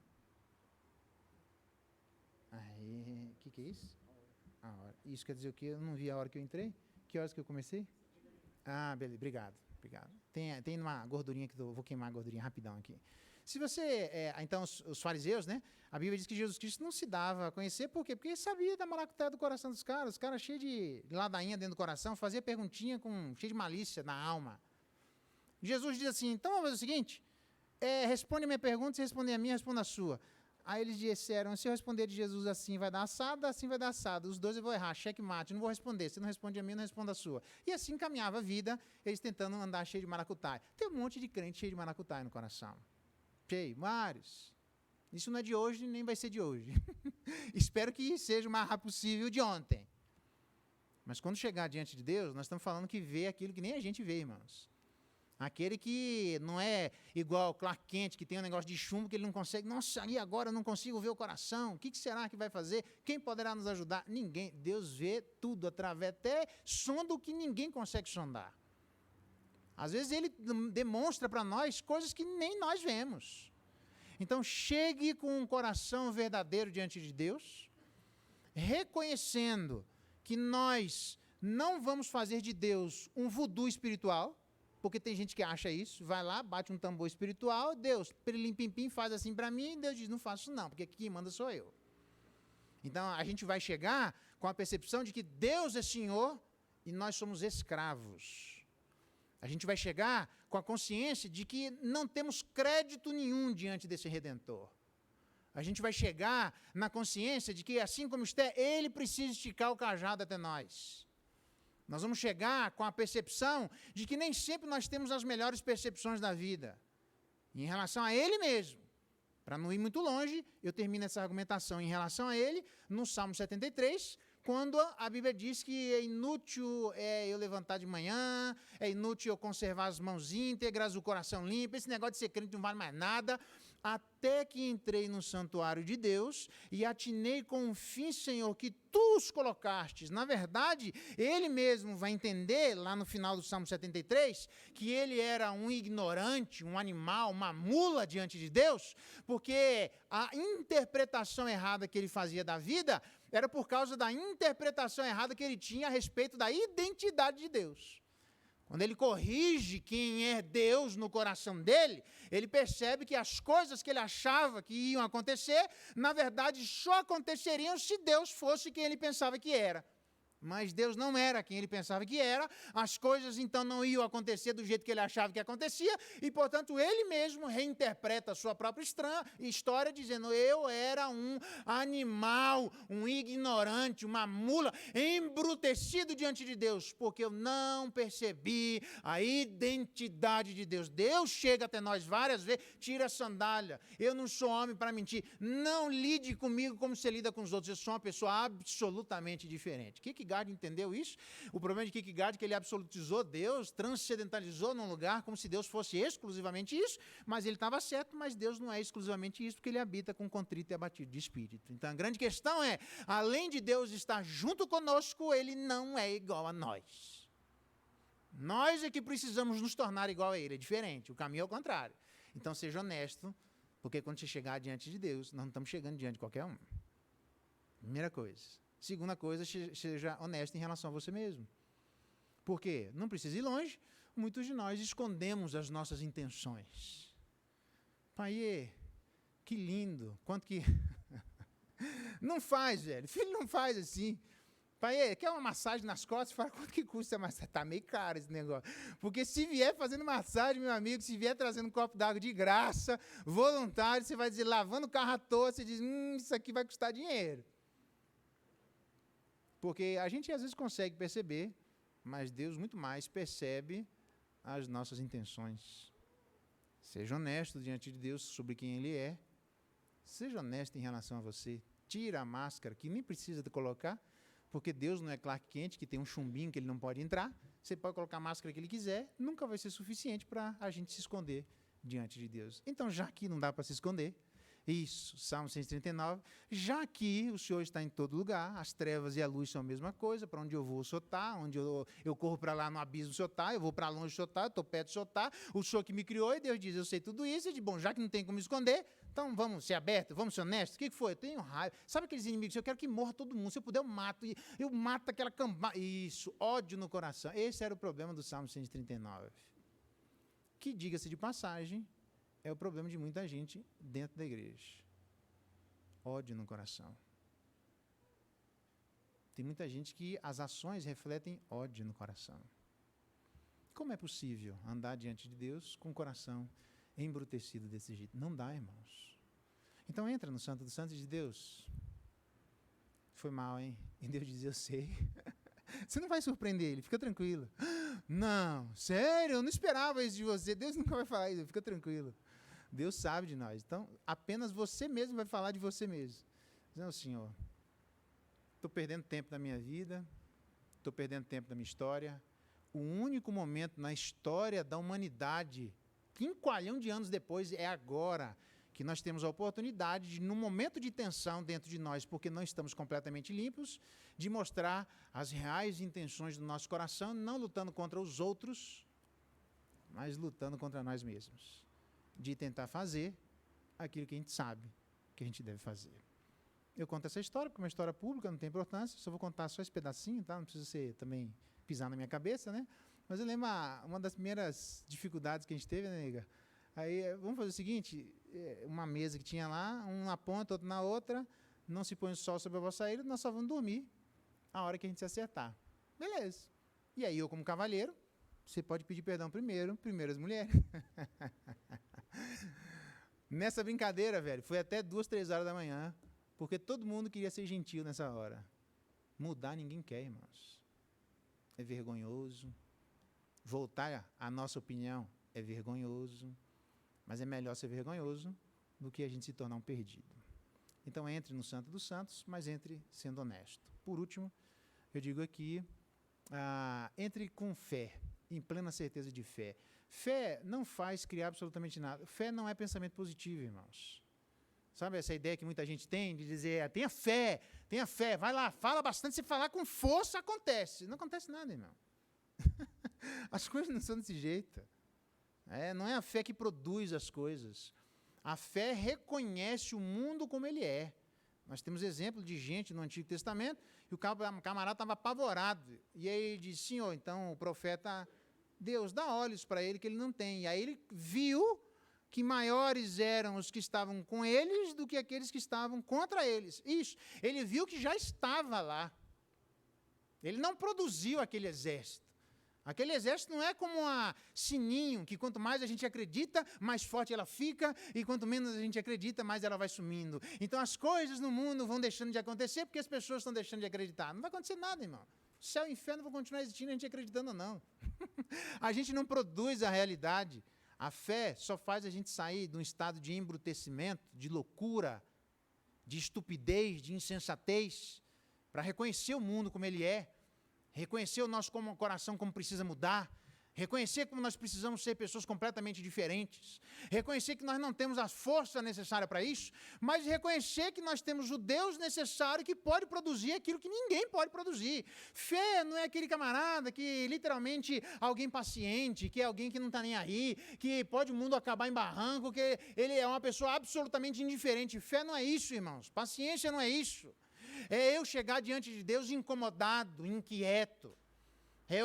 [SPEAKER 1] Aí, o que é isso? A hora. Isso quer dizer o quê? Eu não vi a hora que eu entrei? Que horas que eu comecei? Beleza, obrigado. Tem uma gordurinha que eu vou queimar a gordurinha rapidão aqui. Se você, então, os fariseus, né? A Bíblia diz que Jesus Cristo não se dava a conhecer, por quê? Porque ele sabia da maracutaia do coração dos caras, os caras cheios de ladainha dentro do coração, fazia perguntinha cheio de malícia na alma. Jesus diz assim, então vamos fazer o seguinte, responde a minha pergunta, se responder a minha, responda a sua. Aí eles disseram, se eu responder de Jesus assim vai dar assado, assim vai dar assado. Os dois eu vou errar, checkmate, não vou responder. Se não responde a mim, não responda a sua. E assim caminhava a vida, eles tentando andar cheio de maracutaia. Tem um monte de crente cheio de maracutaia no coração. Cheio, vários. Isso não é de hoje, nem vai ser de hoje. Espero que seja o mais rápido possível de ontem. Mas quando chegar diante de Deus, nós estamos falando que vê aquilo que nem a gente vê, irmãos. Aquele que não é igual Clark Kent, que tem um negócio de chumbo que ele não consegue. Nossa, e agora eu não consigo ver o coração. O que será que vai fazer? Quem poderá nos ajudar? Ninguém. Deus vê tudo através, até sonda o que ninguém consegue sondar. Às vezes ele demonstra para nós coisas que nem nós vemos. Então chegue com um coração verdadeiro diante de Deus, reconhecendo que nós não vamos fazer de Deus um voodoo espiritual, porque tem gente que acha isso, vai lá, bate um tambor espiritual, Deus, pim, faz assim para mim, e Deus diz, não faço não, porque quem manda sou eu. Então a gente vai chegar com a percepção de que Deus é Senhor e nós somos escravos. A gente vai chegar com a consciência de que não temos crédito nenhum diante desse Redentor. A gente vai chegar na consciência de que, assim como está, Ele precisa esticar o cajado até nós. Nós vamos chegar com a percepção de que nem sempre nós temos as melhores percepções da vida. Em relação a Ele mesmo. Para não ir muito longe, eu termino essa argumentação em relação a Ele, no Salmo 73, quando a Bíblia diz que é inútil eu levantar de manhã, é inútil eu conservar as mãos íntegras, o coração limpo, esse negócio de ser crente não vale mais nada, até que entrei no santuário de Deus e atinei com o fim, Senhor, que Tu os colocastes. Na verdade, ele mesmo vai entender, lá no final do Salmo 73, que ele era um ignorante, um animal, uma mula diante de Deus, porque a interpretação errada que ele fazia da vida era por causa da interpretação errada que ele tinha a respeito da identidade de Deus. Quando ele corrige quem é Deus no coração dele, ele percebe que as coisas que ele achava que iam acontecer, na verdade só aconteceriam se Deus fosse quem ele pensava que era. Mas Deus não era quem ele pensava que era, as coisas então não iam acontecer do jeito que ele achava que acontecia, e portanto ele mesmo reinterpreta a sua própria história, dizendo, eu era um animal, um ignorante, uma mula, embrutecido diante de Deus, porque eu não percebi a identidade de Deus. Deus chega até nós várias vezes, tira a sandália, eu não sou homem para mentir, não lide comigo como você lida com os outros, eu sou uma pessoa absolutamente diferente. Kierkegaard entendeu isso. O problema de Kierkegaard é que ele absolutizou Deus, transcendentalizou num lugar como se Deus fosse exclusivamente isso, mas ele estava certo, mas Deus não é exclusivamente isso, porque ele habita com contrito e abatido de espírito. Então a grande questão é, além de Deus estar junto conosco, ele não é igual a nós. Nós é que precisamos nos tornar igual a ele, é diferente, o caminho é o contrário. Então seja honesto, porque quando você chegar diante de Deus, nós não estamos chegando diante de qualquer um. Primeira coisa. Segunda coisa, seja honesto em relação a você mesmo. Por quê? Não precisa ir longe, muitos de nós escondemos as nossas intenções. Pai, que lindo, quanto que... Não faz, velho, filho não faz assim. Pai, quer uma massagem nas costas? Fala, quanto que custa essa massagem? Tá meio caro esse negócio. Porque se vier fazendo massagem, meu amigo, se vier trazendo um copo d'água de graça, voluntário, você vai dizer, lavando o carro à toa, você diz, isso aqui vai custar dinheiro. Porque a gente às vezes consegue perceber, mas Deus muito mais percebe as nossas intenções. Seja honesto diante de Deus sobre quem Ele é. Seja honesto em relação a você. Tira a máscara, que nem precisa de colocar, porque Deus não é Clark Kent, que tem um chumbinho que Ele não pode entrar. Você pode colocar a máscara que Ele quiser, nunca vai ser suficiente para a gente se esconder diante de Deus. Então, já que não dá para se esconder, isso, Salmo 139, já que o Senhor está em todo lugar, as trevas e a luz são a mesma coisa, para onde eu vou o Senhor está, onde eu corro para lá no abismo o Senhor está, eu vou para longe o Senhor está, eu estou perto do Senhor está, o Senhor que me criou, e Deus diz, eu sei tudo isso, e de bom, já que não tem como esconder, então vamos ser abertos, vamos ser honestos, o que foi? Eu tenho raiva, sabe aqueles inimigos, eu quero que morra todo mundo, se eu puder eu mato aquela cambada, isso, ódio no coração, esse era o problema do Salmo 139, que diga-se de passagem, é o problema de muita gente dentro da igreja. Ódio no coração. Tem muita gente que as ações refletem ódio no coração. Como é possível andar diante de Deus com o coração embrutecido desse jeito? Não dá, irmãos. Então entra no Santo dos Santos de Deus. Foi mal, hein? E Deus diz, eu sei. Você não vai surpreender ele, fica tranquilo. Não, sério, eu não esperava isso de você. Deus nunca vai falar isso, fica tranquilo. Deus sabe de nós. Então, apenas você mesmo vai falar de você mesmo. Não, Senhor, estou perdendo tempo da minha vida, estou perdendo tempo da minha história. O único momento na história da humanidade, 5 de anos depois, é agora que nós temos a oportunidade de, num momento de tensão dentro de nós, porque não estamos completamente limpos, de mostrar as reais intenções do nosso coração, não lutando contra os outros, mas lutando contra nós mesmos. De tentar fazer aquilo que a gente sabe que a gente deve fazer. Eu conto essa história, porque é uma história pública, não tem importância, só vou contar só esse pedacinho, tá? Não precisa ser também pisar na minha cabeça, né? Mas eu lembro uma das primeiras dificuldades que a gente teve, né, nega? Aí, vamos fazer o seguinte, uma mesa que tinha lá, um na ponta, outro na outra, não se põe o sol sobre a vossa ilha, nós só vamos dormir a hora que a gente se acertar. Beleza. E aí, eu como cavalheiro, você pode pedir perdão primeiro as mulheres. Nessa brincadeira, velho, foi até 2, 3 horas da manhã, porque todo mundo queria ser gentil nessa hora. Mudar ninguém quer, irmãos. É vergonhoso. Voltar à nossa opinião é vergonhoso, mas é melhor ser vergonhoso do que a gente se tornar um perdido. Então, entre no Santo dos Santos, mas entre sendo honesto. Por último, eu digo aqui, entre com fé, em plena certeza de fé. Fé não faz criar absolutamente nada. Fé não é pensamento positivo, irmãos. Sabe essa ideia que muita gente tem de dizer, tenha fé, vai lá, fala bastante, se falar com força, acontece. Não acontece nada, irmão. As coisas não são desse jeito. Não é a fé que produz as coisas. A fé reconhece o mundo como ele é. Nós temos exemplo de gente no Antigo Testamento, e o camarada estava apavorado. E aí ele disse, Senhor, então o profeta, Deus, dá olhos para ele que ele não tem. E aí ele viu que maiores eram os que estavam com eles do que aqueles que estavam contra eles. Isso, ele viu que já estava lá. Ele não produziu aquele exército. Aquele exército não é como um sininho, que quanto mais a gente acredita, mais forte ela fica, e quanto menos a gente acredita, mais ela vai sumindo. Então as coisas no mundo vão deixando de acontecer, porque as pessoas estão deixando de acreditar. Não vai acontecer nada, irmão. O céu e o inferno vão continuar existindo, a gente acreditando ou não. A gente não produz a realidade. A fé só faz a gente sair de um estado de embrutecimento, de loucura, de estupidez, de insensatez, para reconhecer o mundo como ele é, reconhecer o nosso coração como precisa mudar, reconhecer como nós precisamos ser pessoas completamente diferentes, reconhecer que nós não temos a força necessária para isso, mas reconhecer que nós temos o Deus necessário que pode produzir aquilo que ninguém pode produzir. Fé não é aquele camarada que literalmente alguém paciente, que é alguém que não está nem aí, que pode o mundo acabar em barranco, que ele é uma pessoa absolutamente indiferente. Fé não é isso, irmãos. Paciência não é isso. É eu chegar diante de Deus incomodado, inquieto. É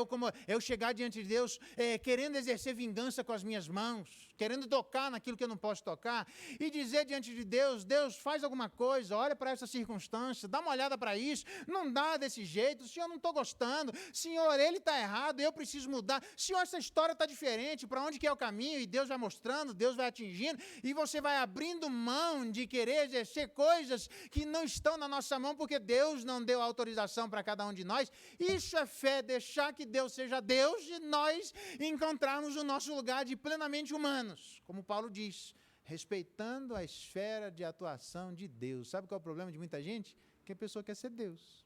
[SPEAKER 1] eu chegar diante de Deus querendo exercer vingança com as minhas mãos. querendo tocar naquilo que eu não posso tocar, e dizer diante de Deus, Deus, faz alguma coisa, olha para essa circunstância, dá uma olhada para isso, não dá desse jeito, Senhor, não estou gostando, Senhor, ele está errado, eu preciso mudar, Senhor, essa história está diferente, para onde que é o caminho? E Deus vai mostrando, Deus vai atingindo, e você vai abrindo mão de querer exercer coisas que não estão na nossa mão, porque Deus não deu autorização para cada um de nós. Isso é fé, deixar que Deus seja Deus e nós encontrarmos o nosso lugar de plenamente humanos, como Paulo diz, respeitando a esfera de atuação de Deus. Sabe qual é o problema de muita gente? Que a pessoa quer ser Deus.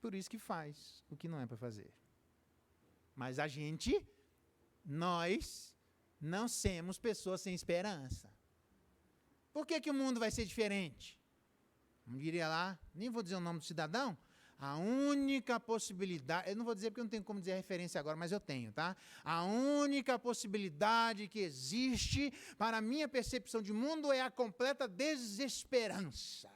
[SPEAKER 1] Por isso que faz o que não é para fazer. Mas nós não somos pessoas sem esperança. Por que o mundo vai ser diferente? Não diria lá, nem vou dizer o nome do cidadão, a única possibilidade, eu não vou dizer porque eu não tenho como dizer a referência agora, mas eu tenho, tá? A única possibilidade que existe para a minha percepção de mundo é a completa desesperança.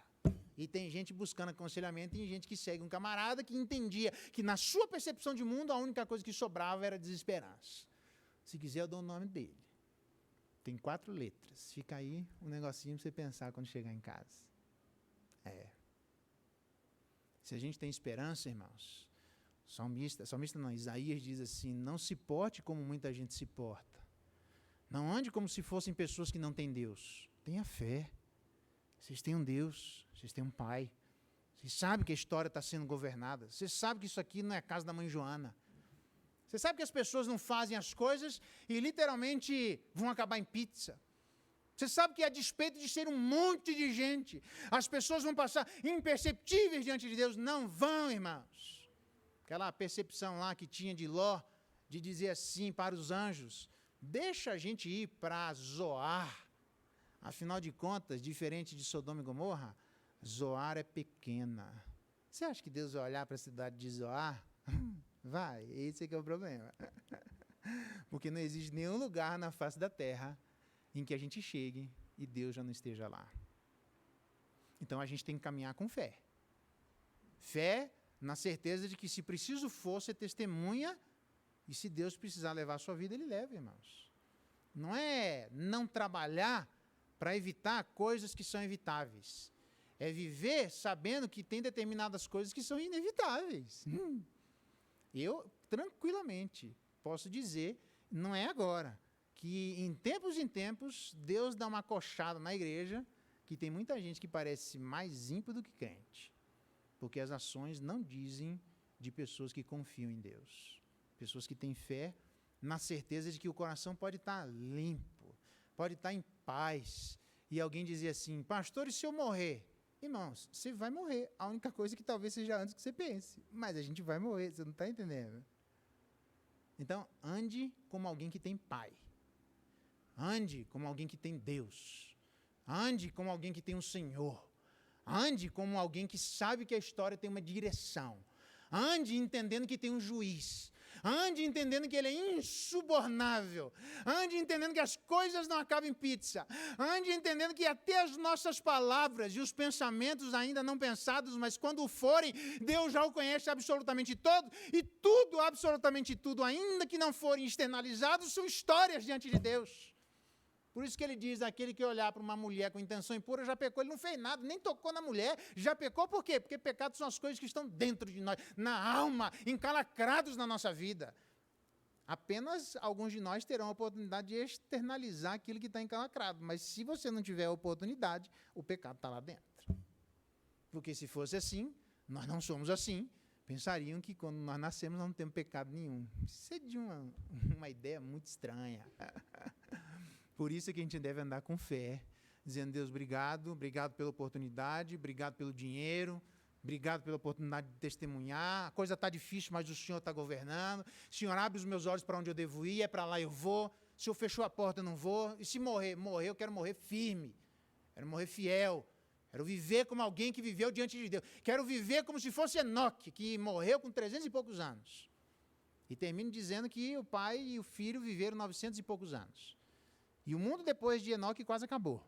[SPEAKER 1] E tem gente buscando aconselhamento, e tem gente que segue um camarada que entendia que na sua percepção de mundo a única coisa que sobrava era desesperança. Se quiser eu dou o nome dele. Tem 4 letras. Fica aí um negocinho para você pensar quando chegar em casa. Se a gente tem esperança, irmãos, salmista não, Isaías diz assim, não se porte como muita gente se porta. Não ande como se fossem pessoas que não têm Deus. Tenha fé. Vocês têm um Deus, vocês têm um Pai. Vocês sabem que a história está sendo governada. Vocês sabem que isso aqui não é a casa da mãe Joana. Você sabe que as pessoas não fazem as coisas e literalmente vão acabar em pizza. Você sabe que a despeito de ser um monte de gente, as pessoas vão passar imperceptíveis diante de Deus. Não vão, irmãos. Aquela percepção lá que tinha de Ló, de dizer assim para os anjos, deixa a gente ir para Zoar. Afinal de contas, diferente de Sodoma e Gomorra, Zoar é pequena. Você acha que Deus vai olhar para a cidade de Zoar? Vai, esse é que é o problema. Porque não existe nenhum lugar na face da terra em que a gente chegue e Deus já não esteja lá. Então a gente tem que caminhar com fé. Fé na certeza de que se preciso for, ser testemunha, e se Deus precisar levar a sua vida, Ele leva, irmãos. Não é não trabalhar para evitar coisas que são evitáveis. É viver sabendo que tem determinadas coisas que são inevitáveis. Eu, tranquilamente, posso dizer, não é agora, que em tempos, Deus dá uma coxada na igreja, que tem muita gente que parece mais ímpio do que crente, porque as ações não dizem de pessoas que confiam em Deus. Pessoas que têm fé, na certeza de que o coração pode estar limpo, pode estar em paz. E alguém dizia assim, pastor, e se eu morrer? Irmãos, você vai morrer. A única coisa que talvez seja antes que você pense. Mas a gente vai morrer, você não está entendendo? Então, ande como alguém que tem pai. Ande como alguém que tem Deus. Ande como alguém que tem um Senhor. Ande como alguém que sabe que a história tem uma direção. Ande entendendo que tem um juiz. Ande entendendo que ele é insubornável. Ande entendendo que as coisas não acabam em pizza. Ande entendendo que até as nossas palavras e os pensamentos ainda não pensados, mas quando forem, Deus já o conhece absolutamente todo. E tudo, absolutamente tudo, ainda que não forem externalizados, são histórias diante de Deus. Por isso que ele diz, aquele que olhar para uma mulher com intenção impura já pecou. Ele não fez nada, nem tocou na mulher. Já pecou por quê? Porque pecados são as coisas que estão dentro de nós, na alma, encalacrados na nossa vida. Apenas alguns de nós terão a oportunidade de externalizar aquilo que está encalacrado. Mas se você não tiver a oportunidade, o pecado está lá dentro. Porque se fosse assim, nós não somos assim. Pensariam que quando nós nascemos nós não temos pecado nenhum. Isso é de uma ideia muito estranha. Por isso é que a gente deve andar com fé, dizendo, Deus, obrigado pela oportunidade, obrigado pelo dinheiro, obrigado pela oportunidade de testemunhar, a coisa está difícil, mas o Senhor está governando, o Senhor abre os meus olhos para onde eu devo ir, é para lá eu vou, o Senhor fechou a porta, eu não vou, e se morrer, eu quero morrer firme, quero morrer fiel, quero viver como alguém que viveu diante de Deus, quero viver como se fosse Enoque, que morreu com 300 e poucos anos, e termino dizendo que o pai e o filho viveram 900 e poucos anos. E o mundo depois de Enoque quase acabou.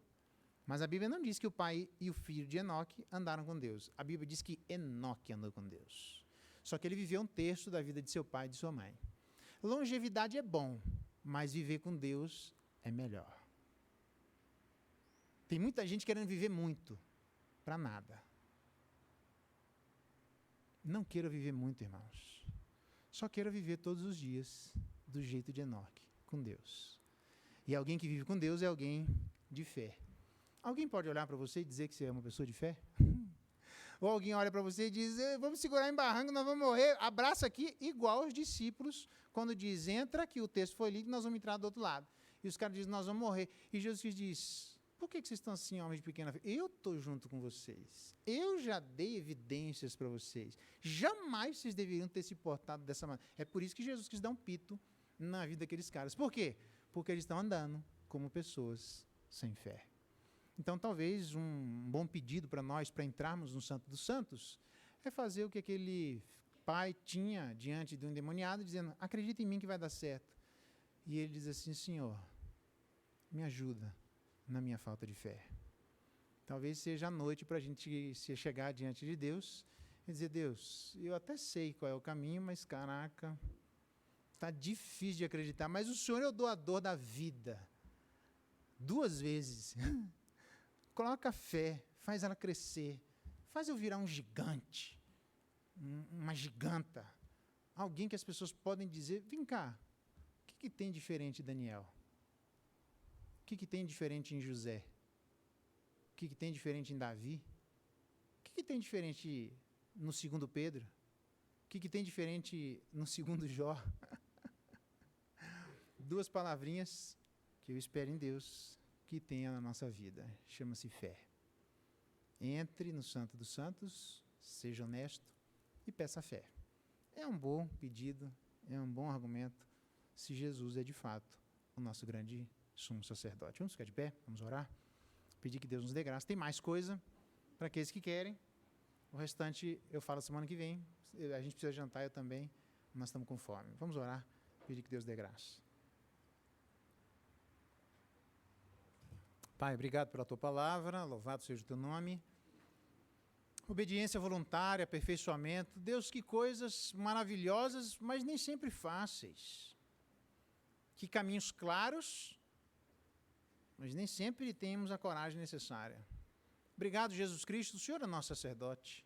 [SPEAKER 1] Mas a Bíblia não diz que o pai e o filho de Enoque andaram com Deus. A Bíblia diz que Enoque andou com Deus. Só que ele viveu 1/3 da vida de seu pai e de sua mãe. Longevidade é bom, mas viver com Deus é melhor. Tem muita gente querendo viver muito, para nada. Não queira viver muito, irmãos. Só queira viver todos os dias do jeito de Enoque, com Deus. E alguém que vive com Deus é alguém de fé. Alguém pode olhar para você e dizer que você é uma pessoa de fé? Ou alguém olha para você e diz, vamos segurar em barranco, nós vamos morrer. Abraça aqui, igual os discípulos, quando diz, entra, que o texto foi lido, nós vamos entrar do outro lado. E os caras dizem, nós vamos morrer. E Jesus diz, por que vocês estão assim, homens de pequena fé? Eu estou junto com vocês. Eu já dei evidências para vocês. Jamais vocês deveriam ter se portado dessa maneira. É por isso que Jesus quis dar um pito na vida daqueles caras. Por quê? Porque eles estão andando como pessoas sem fé. Então, talvez um bom pedido para nós, para entrarmos no Santo dos Santos, é fazer o que aquele pai tinha diante de um endemoniado, dizendo, acredita em mim que vai dar certo. E ele diz assim, Senhor, me ajuda na minha falta de fé. Talvez seja a noite para a gente se chegar diante de Deus e dizer, Deus, eu até sei qual é o caminho, mas caraca, está difícil de acreditar, mas o Senhor é o doador da vida. 2 vezes. Coloca a fé, faz ela crescer, faz eu virar um gigante, uma giganta, alguém que as pessoas podem dizer, vem cá, o que tem diferente em Daniel? O que tem diferente em José? O que tem diferente em Davi? O que tem diferente no 2 Pedro? O que tem diferente no 2 Jó? 2 palavrinhas que eu espero em Deus que tenha na nossa vida. Chama-se fé. Entre no Santo dos Santos, seja honesto e peça fé. É um bom pedido, é um bom argumento, se Jesus é de fato o nosso grande sumo sacerdote. Vamos ficar de pé, vamos orar, pedir que Deus nos dê graça. Tem mais coisa para aqueles que querem. O restante eu falo semana que vem. A gente precisa jantar, eu também. Nós estamos com fome. Vamos orar, pedir que Deus dê graça. Pai, obrigado pela tua palavra, louvado seja o teu nome. Obediência voluntária, aperfeiçoamento. Deus, que coisas maravilhosas, mas nem sempre fáceis. Que caminhos claros, mas nem sempre temos a coragem necessária. Obrigado, Jesus Cristo, o Senhor é nosso sacerdote.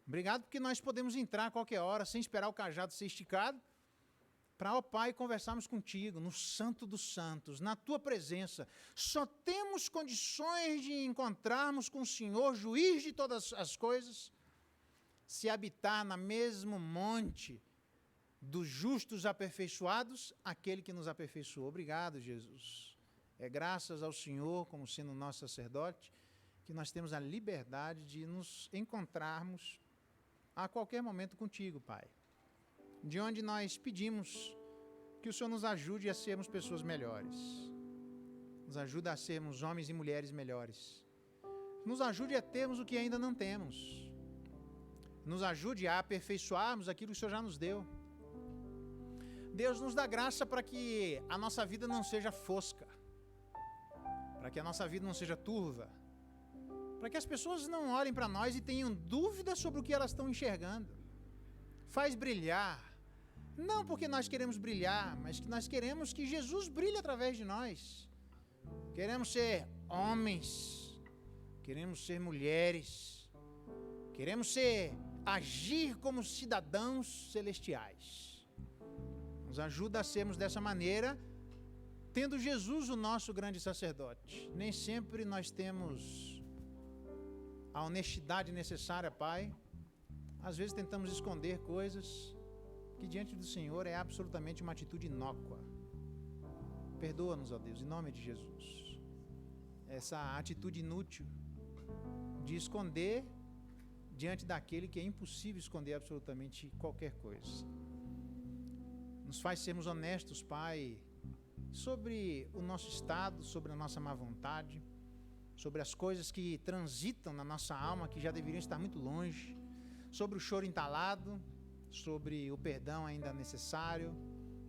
[SPEAKER 1] Obrigado porque nós podemos entrar a qualquer hora, sem esperar o cajado ser esticado, para, ó Pai, conversarmos contigo, no Santo dos Santos, na Tua presença. Só temos condições de encontrarmos com o Senhor, juiz de todas as coisas, se habitar no mesmo monte dos justos aperfeiçoados, aquele que nos aperfeiçoou. Obrigado, Jesus. É graças ao Senhor, como sendo nosso sacerdote, que nós temos a liberdade de nos encontrarmos a qualquer momento contigo, Pai. De onde nós pedimos que o Senhor nos ajude a sermos pessoas melhores. Nos ajude a sermos homens e mulheres melhores. Nos ajude a termos o que ainda não temos. Nos ajude a aperfeiçoarmos aquilo que o Senhor já nos deu. Deus, nos dá graça para que a nossa vida não seja fosca, para que a nossa vida não seja turva, para que as pessoas não olhem para nós e tenham dúvidas sobre o que elas estão enxergando. Faz brilhar, não porque nós queremos brilhar, mas que nós queremos que Jesus brilhe através de nós. Queremos ser homens, queremos ser mulheres, queremos agir como cidadãos celestiais. Nos ajuda a sermos dessa maneira, tendo Jesus o nosso grande sacerdote. Nem sempre nós temos a honestidade necessária, Pai. Às vezes tentamos esconder coisas que diante do Senhor é absolutamente uma atitude inócua. Perdoa-nos, ó Deus, em nome de Jesus. Essa atitude inútil de esconder diante daquele que é impossível esconder absolutamente qualquer coisa. Nos faz sermos honestos, Pai, sobre o nosso estado, sobre a nossa má vontade, sobre as coisas que transitam na nossa alma, que já deveriam estar muito longe, sobre o choro entalado, sobre o perdão ainda necessário,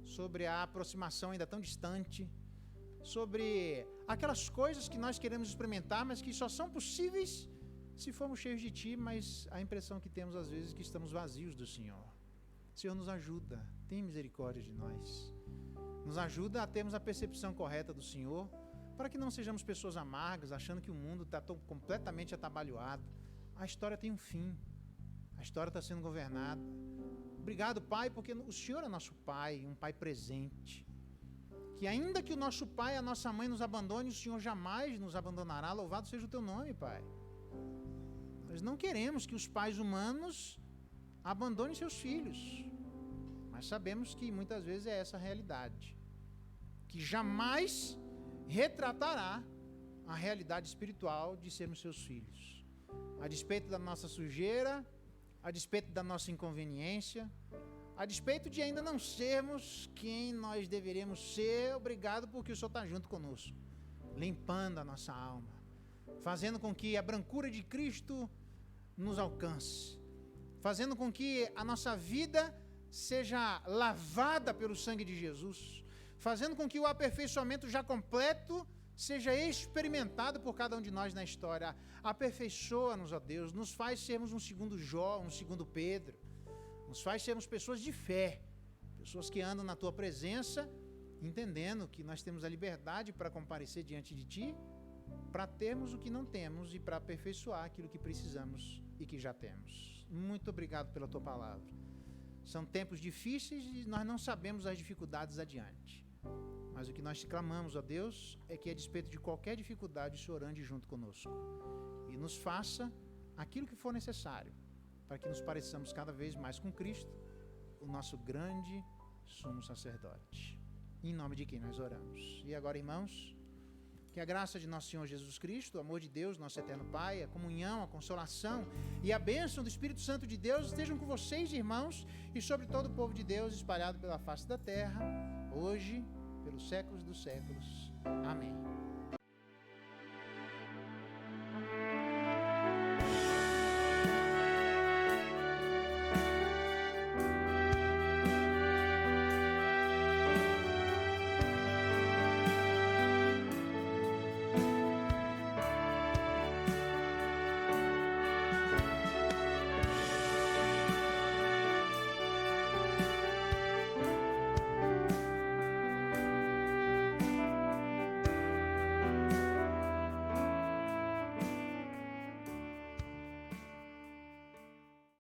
[SPEAKER 1] sobre a aproximação ainda tão distante, sobre aquelas coisas que nós queremos experimentar, mas que só são possíveis se formos cheios de Ti, mas a impressão que temos às vezes é que estamos vazios do Senhor. Senhor, nos ajuda, tem misericórdia de nós. Nos ajuda a termos a percepção correta do Senhor, para que não sejamos pessoas amargas, achando que o mundo está completamente atabalhoado. A história tem um fim. A história está sendo governada. Obrigado, Pai, porque o Senhor é nosso Pai, um Pai presente. Que ainda que o nosso pai e a nossa mãe nos abandone, o Senhor jamais nos abandonará. Louvado seja o teu nome, Pai. Nós não queremos que os pais humanos abandonem seus filhos, mas sabemos que muitas vezes é essa a realidade, que jamais retratará a realidade espiritual de sermos seus filhos. A despeito da nossa sujeira, a despeito da nossa inconveniência, a despeito de ainda não sermos quem nós deveríamos ser, obrigado porque o Senhor está junto conosco, limpando a nossa alma, fazendo com que a brancura de Cristo nos alcance, fazendo com que a nossa vida seja lavada pelo sangue de Jesus, fazendo com que o aperfeiçoamento já completo seja experimentado por cada um de nós na história. Aperfeiçoa-nos, ó Deus, nos faz sermos um segundo Jó, um segundo Pedro, nos faz sermos pessoas de fé, pessoas que andam na Tua presença, entendendo que nós temos a liberdade para comparecer diante de Ti, para termos o que não temos e para aperfeiçoar aquilo que precisamos e que já temos. Muito obrigado pela Tua palavra. São tempos difíceis e nós não sabemos as dificuldades adiante. Mas o que nós clamamos, ó Deus, é que a despeito de qualquer dificuldade, o Senhor ande junto conosco e nos faça aquilo que for necessário, para que nos pareçamos cada vez mais com Cristo, o nosso grande sumo sacerdote. Em nome de quem nós oramos. E agora, irmãos, que a graça de nosso Senhor Jesus Cristo, o amor de Deus, nosso eterno Pai, a comunhão, a consolação e a bênção do Espírito Santo de Deus estejam com vocês, irmãos, e sobre todo o povo de Deus espalhado pela face da terra, hoje, pelos séculos dos séculos. Amém.